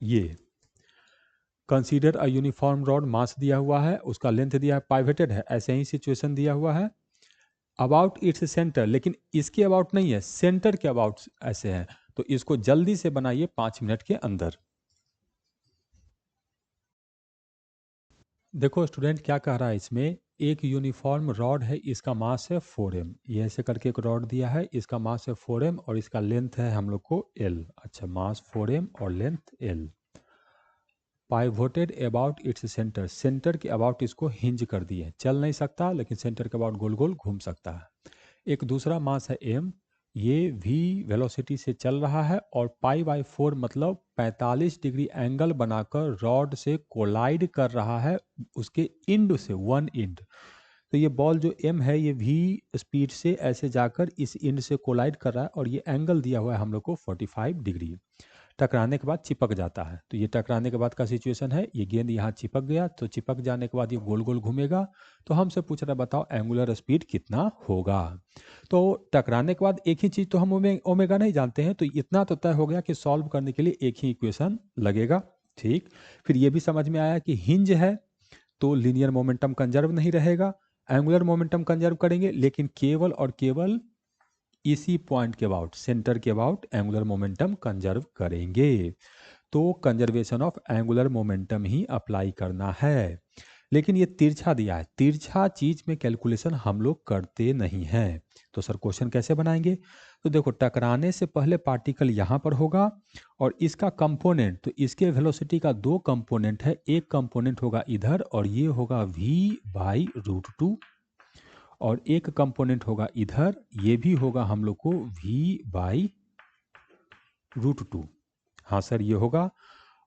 ये कंसीडर अ यूनिफॉर्म रॉड, मास दिया हुआ है, उसका लेंथ दिया है, पाइवेटेड है, ऐसे ही सिचुएशन दिया हुआ है, अबाउट इट्स सेंटर, लेकिन इसके अबाउट नहीं है, सेंटर के अबाउट ऐसे हैं, तो इसको जल्दी से बनाइए 5 मिनट के अंदर। देखो स्टूडेंट क्या कह रहा है इसमें, एक यूनिफॉर्म रॉड है, इसका मास है 4m, ये ऐसे करके एक रॉड दिया है, इसका मास है 4m और इसका लेंथ है हम लोग को l। अच्छा, मास 4m और length l। Pivoted about its centre, centre के अबाउट इसको हिंज कर दिए, चल नहीं सकता लेकिन सेंटर के अबाउट गोल गोल घूम सकता है। एक दूसरा मास है m, ये v वेलोसिटी से चल रहा है और π/4 मतलब 45 डिग्री एंगल बनाकर रॉड से कोलाइड कर रहा है, उसके इंड से, वन इंड। तो ये बॉल जो m है ये v स्पीड से ऐसे जाकर इस इंड से कोलाइड कर रहा है और ये एंगल दिया हुआ है हम लोग को 45 डिग्री। टकराने के बाद चिपक जाता है। तो ये टकराने के बाद का सिचुएशन है, ये गेंद यहाँ चिपक गया, तो चिपक जाने के बाद ये गोल गोल घूमेगा। तो हमसे पूछ रहा है बताओ एंगुलर स्पीड कितना होगा। तो टकराने के बाद एक ही चीज़, तो हम ओमेगा नहीं जानते हैं, तो इतना तो तय हो गया कि सॉल्व करने के लिए एक ही इक्वेशन लगेगा। ठीक, फिर ये भी समझ में आया कि हिंज है तो लीनियर मोमेंटम कंजर्व नहीं रहेगा, एंगुलर मोमेंटम कंजर्व करेंगे, लेकिन केवल और केवल इसी पॉइंट के अबाउट, सेंटर के अबाउट एंगुलर मोमेंटम कंजर्व करेंगे। तो conservation of angular momentum he apply करना है। लेकिन ये तिरछा दिया है, तिरछा चीज में कैलकुलेशन हम लोग करते नहीं हैं। तो सर क्वेश्चन कैसे बनाएंगे? तो देखो, टकराने से पहले पार्टिकल यहाँ पर होगा और इसका कंपोनेंट, तो इसके वेलोसिटी का दो कंपोनेंट है, एक कंपोनेंट होगा इधर और ये होगा v/√2, और एक कंपोनेंट होगा इधर, ये भी होगा हम लोग को v/√2। हाँ सर ये होगा,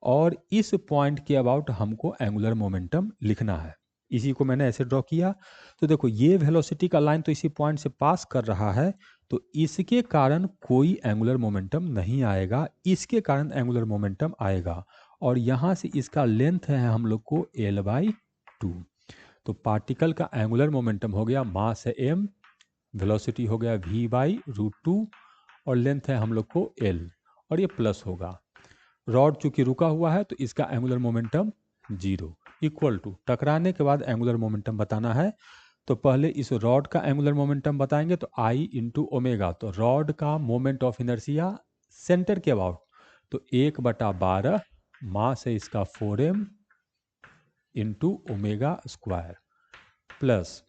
और इस पॉइंट के अबाउट हमको एंगुलर मोमेंटम लिखना है। इसी को मैंने ऐसे ड्रॉ किया। तो देखो ये वेलोसिटी का लाइन तो इसी पॉइंट से पास कर रहा है, तो इसके कारण कोई एंगुलर मोमेंटम नहीं आएगा, इसके कारण एंगुलर मोमेंटम आएगा। और यहाँ से इसका लेंथ है हम लोग को l/2। तो पार्टिकल का एंगुलर मोमेंटम हो गया, मास है m, वेलोसिटी हो गया v/√2, और लेंथ है हम लोग को l, और ये प्लस होगा। रॉड चूंकि रुका हुआ है तो इसका एंगुलर मोमेंटम 0 इक्वल टू, टकराने के बाद एंगुलर मोमेंटम बताना है तो पहले इस रॉड का एंगुलर मोमेंटम बताएंगे, तो I इंटू ओमेगा, तो रॉड का मोमेंट ऑफ इनर्शिया सेंटर के अबाउट, तो 1/12 मास है इसका 4m into omega square, plus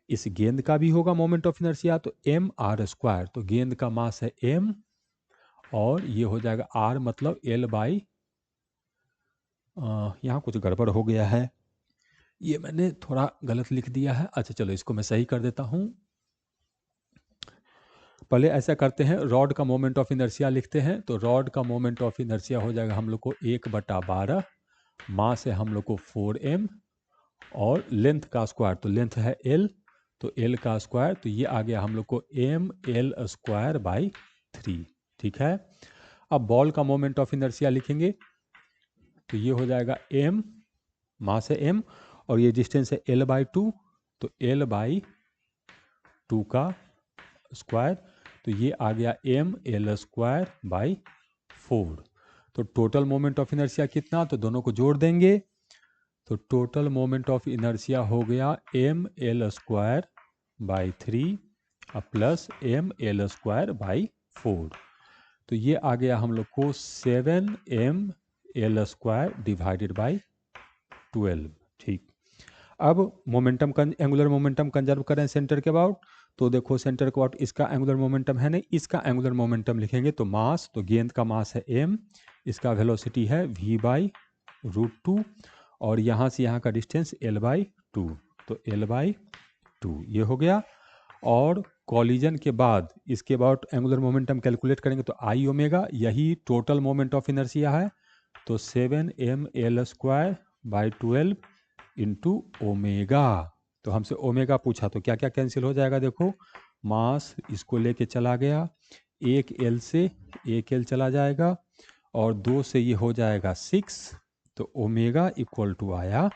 इस गेंद का भी होगा मोमेंट ऑफ इनर्शिया, तो mr², तो गेंद का मास है m, और ये हो जाएगा r मतलब l/, यहाँ कुछ गड़बड़ हो गया है, ये मैंने थोड़ा गलत लिख दिया है। अच्छा चलो इसको मैं सही कर देता हूँ। पहले ऐसा करते हैं, रॉड का मोमेंट ऑफ इनर्शिया लिखते हैं, तो रॉड का मोमेंट ऑफ इनर्शिया हो जाएगा हम लोग को 1/12, मास है हम लोग को 4m, और लेंथ का स्क्वायर, तो लेंथ है l, तो l का स्क्वायर, तो ये आ गया हम लोग को ml²/3। ठीक है, अब बॉल का मोमेंट ऑफ इनर्शिया लिखेंगे, तो ये हो जाएगा m, मास है m, और ये डिस्टेंस है l/2, तो l/2 का स्क्वायर, तो ये आ गया ml²/4। तो टोटल मोमेंट ऑफ इनर्शिया कितना, तो दोनों को जोड़ देंगे, तो टोटल मोमेंट ऑफ इनर्शिया हो गया ml²/3 प्लस ml²/4, तो ये आ गया हम लोग को 7ml²/12। ठीक, अब मोमेंटम एंगुलर मोमेंटम कंजर्व करें सेंटर के अबाउट, तो देखो सेंटर के अबाउट इसका एंगुलर मोमेंटम है नहीं, इसका एंगुलर मोमेंटम लिखेंगे, तो मास, तो गेंद का मास है m, इसका वेलोसिटी है v/√2, और यहाँ से यहाँ का डिस्टेंस l/2, तो l/2 ये हो गया। और कॉलिजन के बाद इसके अबाउट एंगुलर मोमेंटम कैलकुलेट करेंगे, तो I ओमेगा, यही टोटल मोमेंट ऑफ इनर्शिया है, तो 7ml²/12 इंटू ओमेगा। तो हमसे ओमेगा पूछा, तो क्या क्या कैंसिल हो जाएगा, देखो मास इसको लेके चला गया, एक l से एक l चला जाएगा, और 2 से ये हो जाएगा 6, तो ओमेगा इक्वल टू आया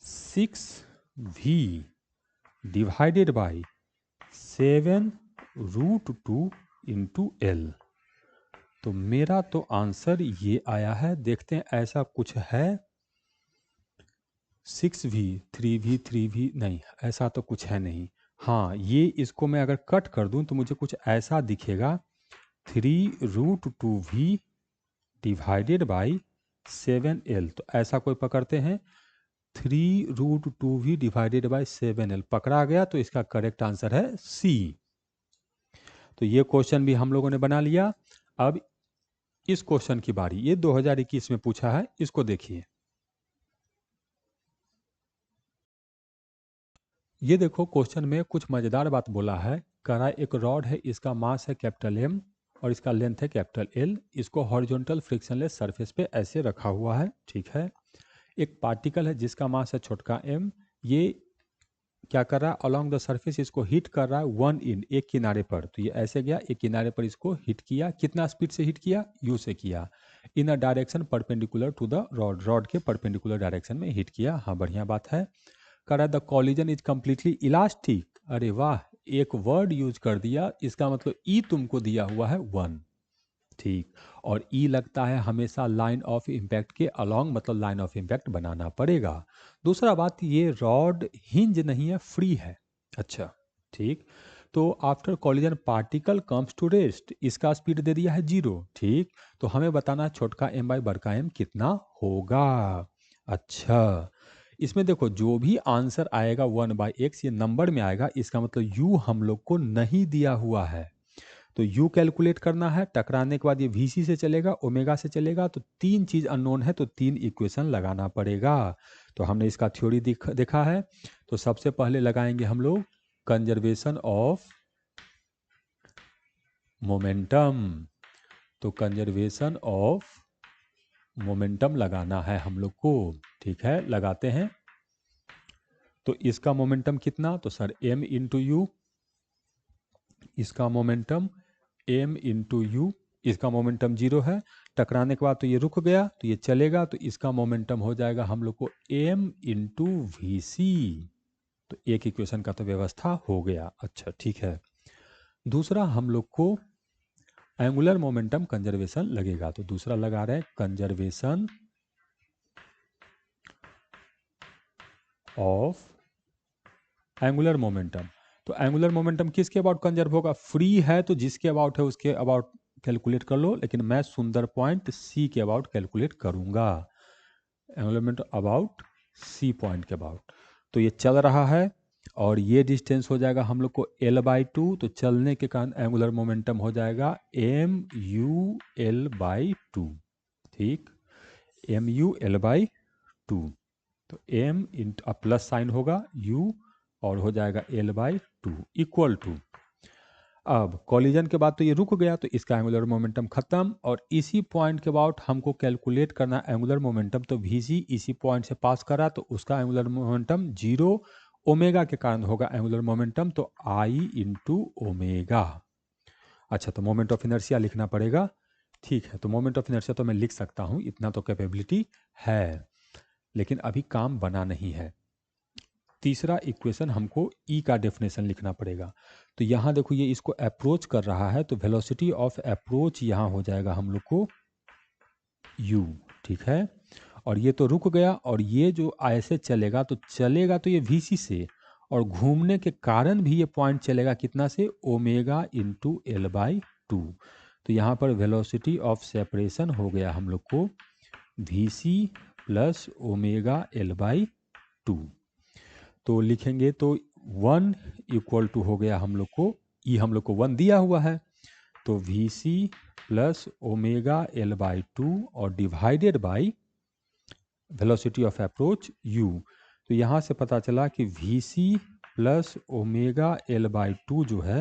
6v divided by 7√2 into l। तो मेरा तो आंसर ये आया है, देखते हैं ऐसा कुछ है, 6v 3v 3v, नहीं ऐसा तो कुछ है नहीं। हाँ, ये इसको मैं अगर कट कर दूं तो मुझे कुछ ऐसा दिखेगा, 3√2v डिवाइडेड बाई 7l, तो ऐसा कोई पकड़ते हैं, 3√2v डिवाइडेड बाई 7l पकड़ा गया, तो इसका करेक्ट आंसर है C। तो ये क्वेश्चन भी हम लोगों ने बना लिया। अब इस क्वेश्चन की बारी, ये 2021 में पूछा है, इसको देखिए। ये देखो क्वेश्चन में कुछ मजेदार बात बोला है, कह रहा है एक रॉड है, इसका मास है कैपिटल M और इसका लेंथ है कैपिटल L, इसको हॉरिजॉन्टल फ्रिक्शनलेस सरफेस पे ऐसे रखा हुआ है। ठीक है, एक पार्टिकल है जिसका मास है छोटका m, ये क्या कर रहा है, अलॉन्ग द सरफेस इसको हिट कर रहा है वन इन, एक किनारे पर, तो ये ऐसे गया एक किनारे पर इसको हिट किया, कितना स्पीड से हिट किया, यू से किया, in a direction perpendicular to the rod, rod के परपेंडिकुलर डायरेक्शन में हिट किया। हाँ बढ़िया बात है। कह रहा है the collision is completely elastic, अरे वाह, एक वर्ड यूज कर दिया, इसका मतलब ई तुमको दिया हुआ है वन, ठीक, और ई लगता है हमेशा लाइन ऑफ इम्पैक्ट के अलोंग, मतलब लाइन ऑफ इम्पैक्ट बनाना पड़ेगा। दूसरा बात, ये रॉड हिंज नहीं है, फ्री है। अच्छा, ठीक, तो after collision particle comes to rest, इसका स्पीड दे दिया है जीरो, ठीक, तो हमें बताना है छोटका एम बाई बड़का एम कितना होगा। अच्छा, इसमें देखो जो भी आंसर आएगा वन बाई एक्स ये नंबर में आएगा, इसका मतलब यू हम लोग को नहीं दिया हुआ है, तो u कैलकुलेट करना है, टकराने के बाद ये vc से चलेगा, ओमेगा से चलेगा, तो तीन चीज अननोन है, तो तीन इक्वेशन लगाना पड़ेगा। तो हमने इसका थ्योरी देखा है, तो सबसे पहले लगाएंगे हम लोग कंजर्वेशन ऑफ मोमेंटम, तो कंजर्वेशन ऑफ मोमेंटम लगाना है हम लोग को, ठीक है, लगाते हैं। तो इसका मोमेंटम कितना, तो सर m इंटू यू, इसका मोमेंटम m इंटू यू, इसका मोमेंटम जीरो है, टकराने के बाद तो ये रुक गया, तो ये चलेगा, तो इसका मोमेंटम हो जाएगा हम लोग को m इंटू वी सी, तो एक इक्वेशन का तो व्यवस्था हो गया। अच्छा ठीक है, दूसरा हम लोग को एंगुलर मोमेंटम कंजर्वेशन लगेगा, तो दूसरा लगा रहे हैं कंजर्वेशन ऑफ एंगुलर मोमेंटम। तो एंगुलर मोमेंटम किसके अबाउट कंजर्व होगा, फ्री है तो जिसके अबाउट है उसके अबाउट कैलकुलेट कर लो, लेकिन मैं सुंदर पॉइंट सी के अबाउट कैलकुलेट करूंगा, angular momentum about C point के अबाउट। तो ये चल रहा है और ये डिस्टेंस हो जाएगा हम लोग को एल बाई टू, तो चलने के कारण एंगुलर मोमेंटम हो जाएगा M u L by two, ठीक, M u L by two, तो एम इन प्लस साइन होगा यू और हो जाएगा L by two equal to, अब कॉलिजन के बाद तो ये रुक गया, तो इसका एंगुलर मोमेंटम खत्म, और इसी पॉइंट के अबाउट हमको कैलकुलेट करना एंगुलर मोमेंटम, तो वीसी इसी पॉइंट से पास करा, तो उसका एंगुलर मोमेंटम जीरो, ओमेगा के कारण होगा एंगुलर मोमेंटम, तो आई इंटू ओमेगा। अच्छा, तो मोमेंट ऑफ इनर्शिया लिखना पड़ेगा, ठीक है, तो मोमेंट ऑफ इनर्शिया तो मैं लिख सकता हूँ, इतना तो कैपेबिलिटी है, लेकिन अभी काम बना नहीं है। तीसरा इक्वेशन हमको ई का डेफिनेशन लिखना पड़ेगा, तो यहाँ देखो ये इसको अप्रोच कर रहा है, तो वेलोसिटी ऑफ अप्रोच यहाँ हो जाएगा हम लोग को u, ठीक है, और ये तो रुक गया, और ये जो ऐसे चलेगा तो ये vc से, और घूमने के कारण भी ये पॉइंट चलेगा कितना से, omega into L by two, तो यहाँ पर वेलोसिटी ऑफ सेपरेशन हो गया हम लोग को vc plus omega L by two, तो लिखेंगे तो वन इक्वल टू हो गया हम लोग को, ई हम लोग को वन दिया हुआ है, तो V C plus omega L by two और divided by velocity of approach u, तो यहाँ से पता चला कि V C plus omega L by two जो है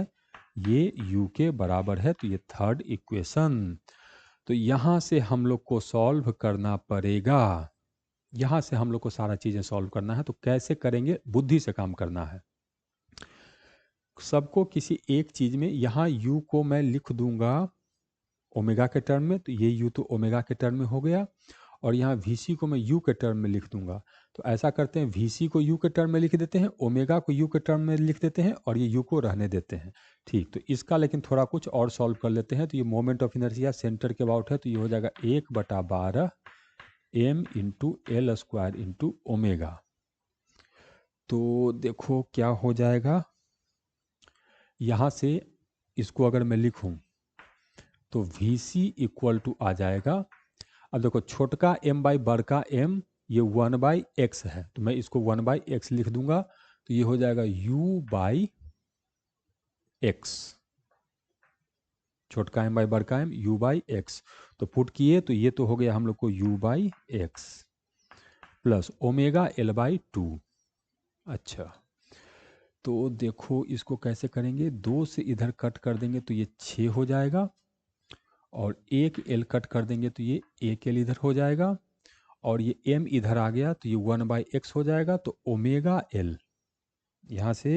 ये यू के बराबर है, तो ये थर्ड इक्वेशन। तो यहाँ से हम लोग को सॉल्व करना पड़ेगा, यहाँ से हम लोग को सारा चीज़ें सॉल्व करना है, तो कैसे करेंगे, बुद्धि से काम करना है सबको, किसी एक चीज़ में, यहाँ u को मैं लिख दूंगा ओमेगा के टर्म में, तो ये u तो ओमेगा के टर्म में हो गया, और यहाँ vc को मैं u के टर्म में लिख दूंगा, तो ऐसा करते हैं vc को u के टर्म में लिख देते हैं, ओमेगा को u के टर्म में लिख देते हैं, और ये u को रहने देते हैं, ठीक, तो इसका लेकिन थोड़ा कुछ और सॉल्व कर लेते हैं, तो ये मोमेंट ऑफ इनर्शिया सेंटर के अबाउट है, तो ये हो जाएगा 1/12 m into L square into omega, तो देखो क्या हो जाएगा, यहाँ से इसको अगर मैं लिखूं तो Vc इक्वल टू आ जाएगा, अब देखो छोटका m बाई बड़का m ये 1/x है, तो मैं इसको 1/x लिख दूंगा, तो ये हो जाएगा u बाई एक्स, छोटका m बाई बड़का m u बाई एक्स, तो पुट किए तो ये तो हो गया हम लोग को u by x plus omega L by to. अच्छा, तो देखो इसको कैसे करेंगे, 2 से इधर कट कर देंगे तो ये 6 हो जाएगा, और एक एल कट कर देंगे तो ये एक एल इधर हो जाएगा, और ये m इधर आ गया तो ये 1/x हो जाएगा, तो ओमेगा एल यहाँ से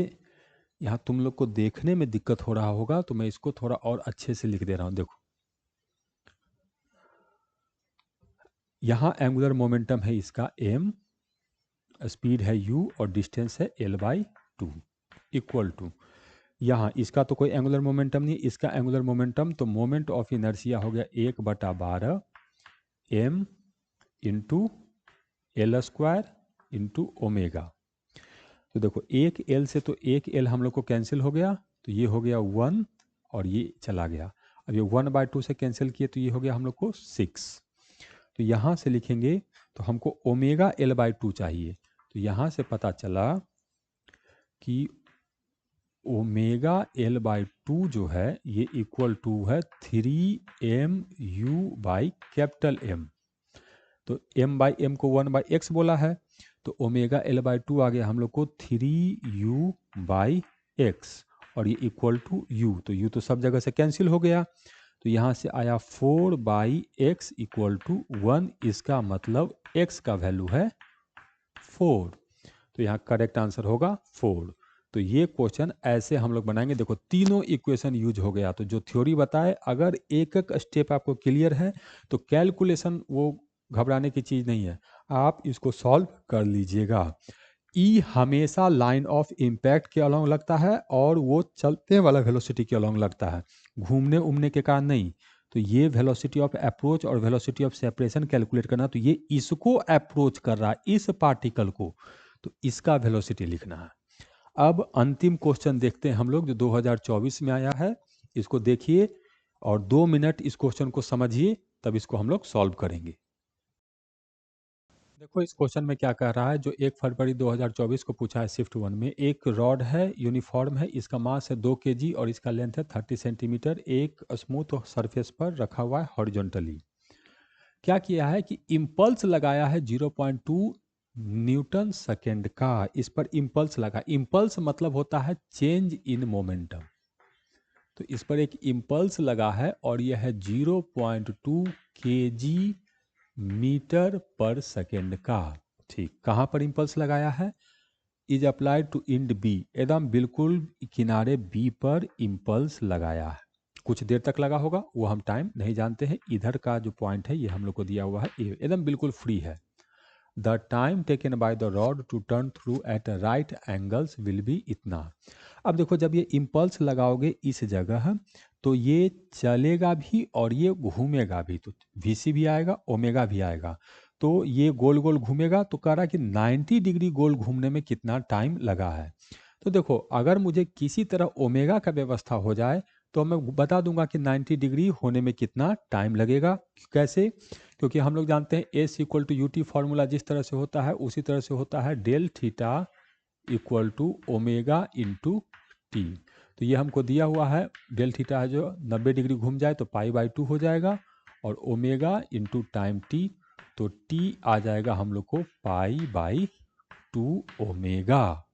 यहाँ तुम लोग को देखने में दिक्कत हो रहा होगा, तो मैं इसको थोड़ा और अच्छे से लिख दे रहा हूँ। देखो, यहाँ एंगुलर मोमेंटम है इसका m, स्पीड है u और डिस्टेंस है l/2 इक्वल टू, यहाँ इसका तो कोई एंगुलर मोमेंटम नहीं, इसका एंगुलर मोमेंटम तो मोमेंट ऑफ इनर्शिया हो गया 1/12 m into l² into omega. तो देखो एक l से तो एक l हम लोग को कैंसिल हो गया, तो ये हो गया 1 और ये चला गया। अब ये 1/2 से कैंसिल किए तो ये हो गया हम लोग को 6। तो यहाँ से लिखेंगे तो हमको ओमेगा l/2 चाहिए। तो यहाँ से पता चला कि ओमेगा l/2 जो है ये इक्वल टू है 3mu/M। तो m/m को 1/x बोला है, तो ओमेगा l/2 आ गया हम लोग को 3u/x और ये इक्वल टू u, तो u तो सब जगह से कैंसिल हो गया। तो यहाँ से आया 4/x इक्वल टू 1, इसका मतलब x का वैल्यू है 4। तो यहाँ करेक्ट आंसर होगा 4। तो ये क्वेश्चन ऐसे हम लोग बनाएंगे। देखो तीनों इक्वेशन यूज हो गया, तो जो थ्योरी बताए अगर एक एक स्टेप आपको क्लियर है तो कैलकुलेशन वो घबराने की चीज़ नहीं है, आप इसको सॉल्व कर लीजिएगा। ई हमेशा लाइन ऑफ इम्पैक्ट के अलोंग लगता है और वो चलते वाला वेलोसिटी के अलोंग लगता है, घूमने उमने के कारण नहीं। तो ये वेलोसिटी ऑफ अप्रोच और वेलोसिटी ऑफ सेपरेशन कैलकुलेट करना, तो ये इसको अप्रोच कर रहा है, इस पार्टिकल को, तो इसका वेलोसिटी लिखना है। अब अंतिम क्वेश्चन देखते हैं हम लोग, जो 2024 में आया है। इसको देखिए और 2 मिनट इस क्वेश्चन को समझिए, तब इसको हम लोग सॉल्व करेंगे। देखो इस क्वेश्चन में क्या कह रहा है, जो 1 फरवरी 2024 को पूछा है शिफ्ट 1 में। एक रॉड है, यूनिफॉर्म है, इसका मास है 2 kg और इसका लेंथ है 30 सेंटीमीटर, एक स्मूथ सरफेस पर रखा हुआ है हॉरिजॉन्टली। क्या किया है कि इम्पल्स लगाया है 0.2 न्यूटन सेकेंड का, इस पर इम्पल्स लगा। इम्पल्स मतलब होता है चेंज इन मोमेंटम, तो इस पर एक इम्पल्स लगा है और यह है 0.2 kg मीटर पर सेकेंड का। ठीक, कहाँ पर इम्पल्स लगाया है? Is applied to end B, एकदम बिल्कुल किनारे बी पर इम्पल्स लगाया है। कुछ देर तक लगा होगा, वो हम टाइम नहीं जानते हैं। इधर का जो पॉइंट है ये हम लोग को दिया हुआ है ए, एकदम बिल्कुल फ्री है। The time taken by the rod to turn through at right angles will be इतना। अब देखो जब ये इम्पल्स लगाओगे इस जगह तो ये चलेगा भी और ये घूमेगा भी, तो VC भी आएगा, ओमेगा भी आएगा। तो ये गोल गोल घूमेगा, तो कह रहा है कि 90 डिग्री गोल घूमने में कितना टाइम लगा है। तो देखो अगर मुझे किसी तरह ओमेगा का व्यवस्था हो जाए तो मैं बता दूंगा कि 90 डिग्री होने में कितना टाइम लगेगा। कैसे? क्योंकि हम लोग जानते हैं S equal to UT formula जिस तरह से होता है उसी तरह से होता है del theta equal to omega into T. तो ये हमको दिया हुआ है, डेल थीटा है जो 90 डिग्री घूम जाए तो π/2 हो जाएगा और ओमेगा इंटू टाइम टी, तो टी आ जाएगा हम लोग को π/2 ओमेगा।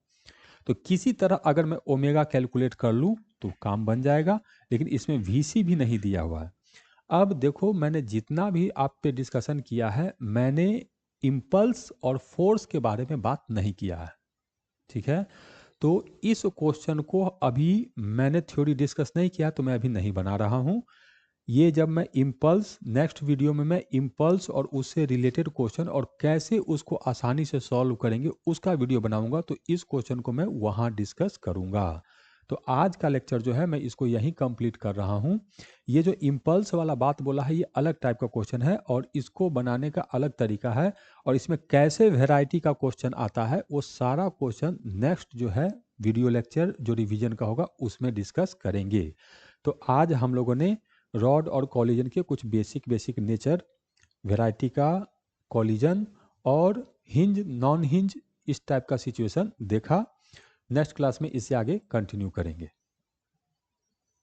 तो किसी तरह अगर मैं ओमेगा कैलकुलेट कर लूँ तो काम बन जाएगा, लेकिन इसमें VC भी नहीं दिया हुआ है। अब देखो मैंने जितना भी आप पे डिस्कशन किया है, मैंने इम्पल्स और फोर्स के बारे में बात नहीं किया है, ठीक है। तो इस क्वेश्चन को अभी मैंने थ्योरी डिस्कस नहीं किया, तो मैं अभी नहीं बना रहा हूँ। ये जब मैं इम्पल्स, नेक्स्ट वीडियो में मैं इम्पल्स और उससे रिलेटेड क्वेश्चन और कैसे उसको आसानी से सॉल्व करेंगे उसका वीडियो बनाऊंगा, तो इस क्वेश्चन को मैं वहाँ डिस्कस करूंगा। तो आज का लेक्चर जो है मैं इसको यहीं कंप्लीट कर रहा हूँ। ये जो इम्पल्स वाला बात बोला है ये अलग टाइप का क्वेश्चन है और इसको बनाने का अलग तरीका है, और इसमें कैसे वेराइटी का क्वेश्चन आता है वो सारा क्वेश्चन नेक्स्ट जो है वीडियो लेक्चर जो रिवीजन का होगा उसमें डिस्कस करेंगे। तो आज हम लोगों ने रॉड और कॉलिजन के कुछ बेसिक नेचर, वैरायटी का, कॉलिजन और हिंज नॉन हिंज, इस टाइप का सिचुएशन देखा। नेक्स्ट क्लास में इससे आगे कंटिन्यू करेंगे।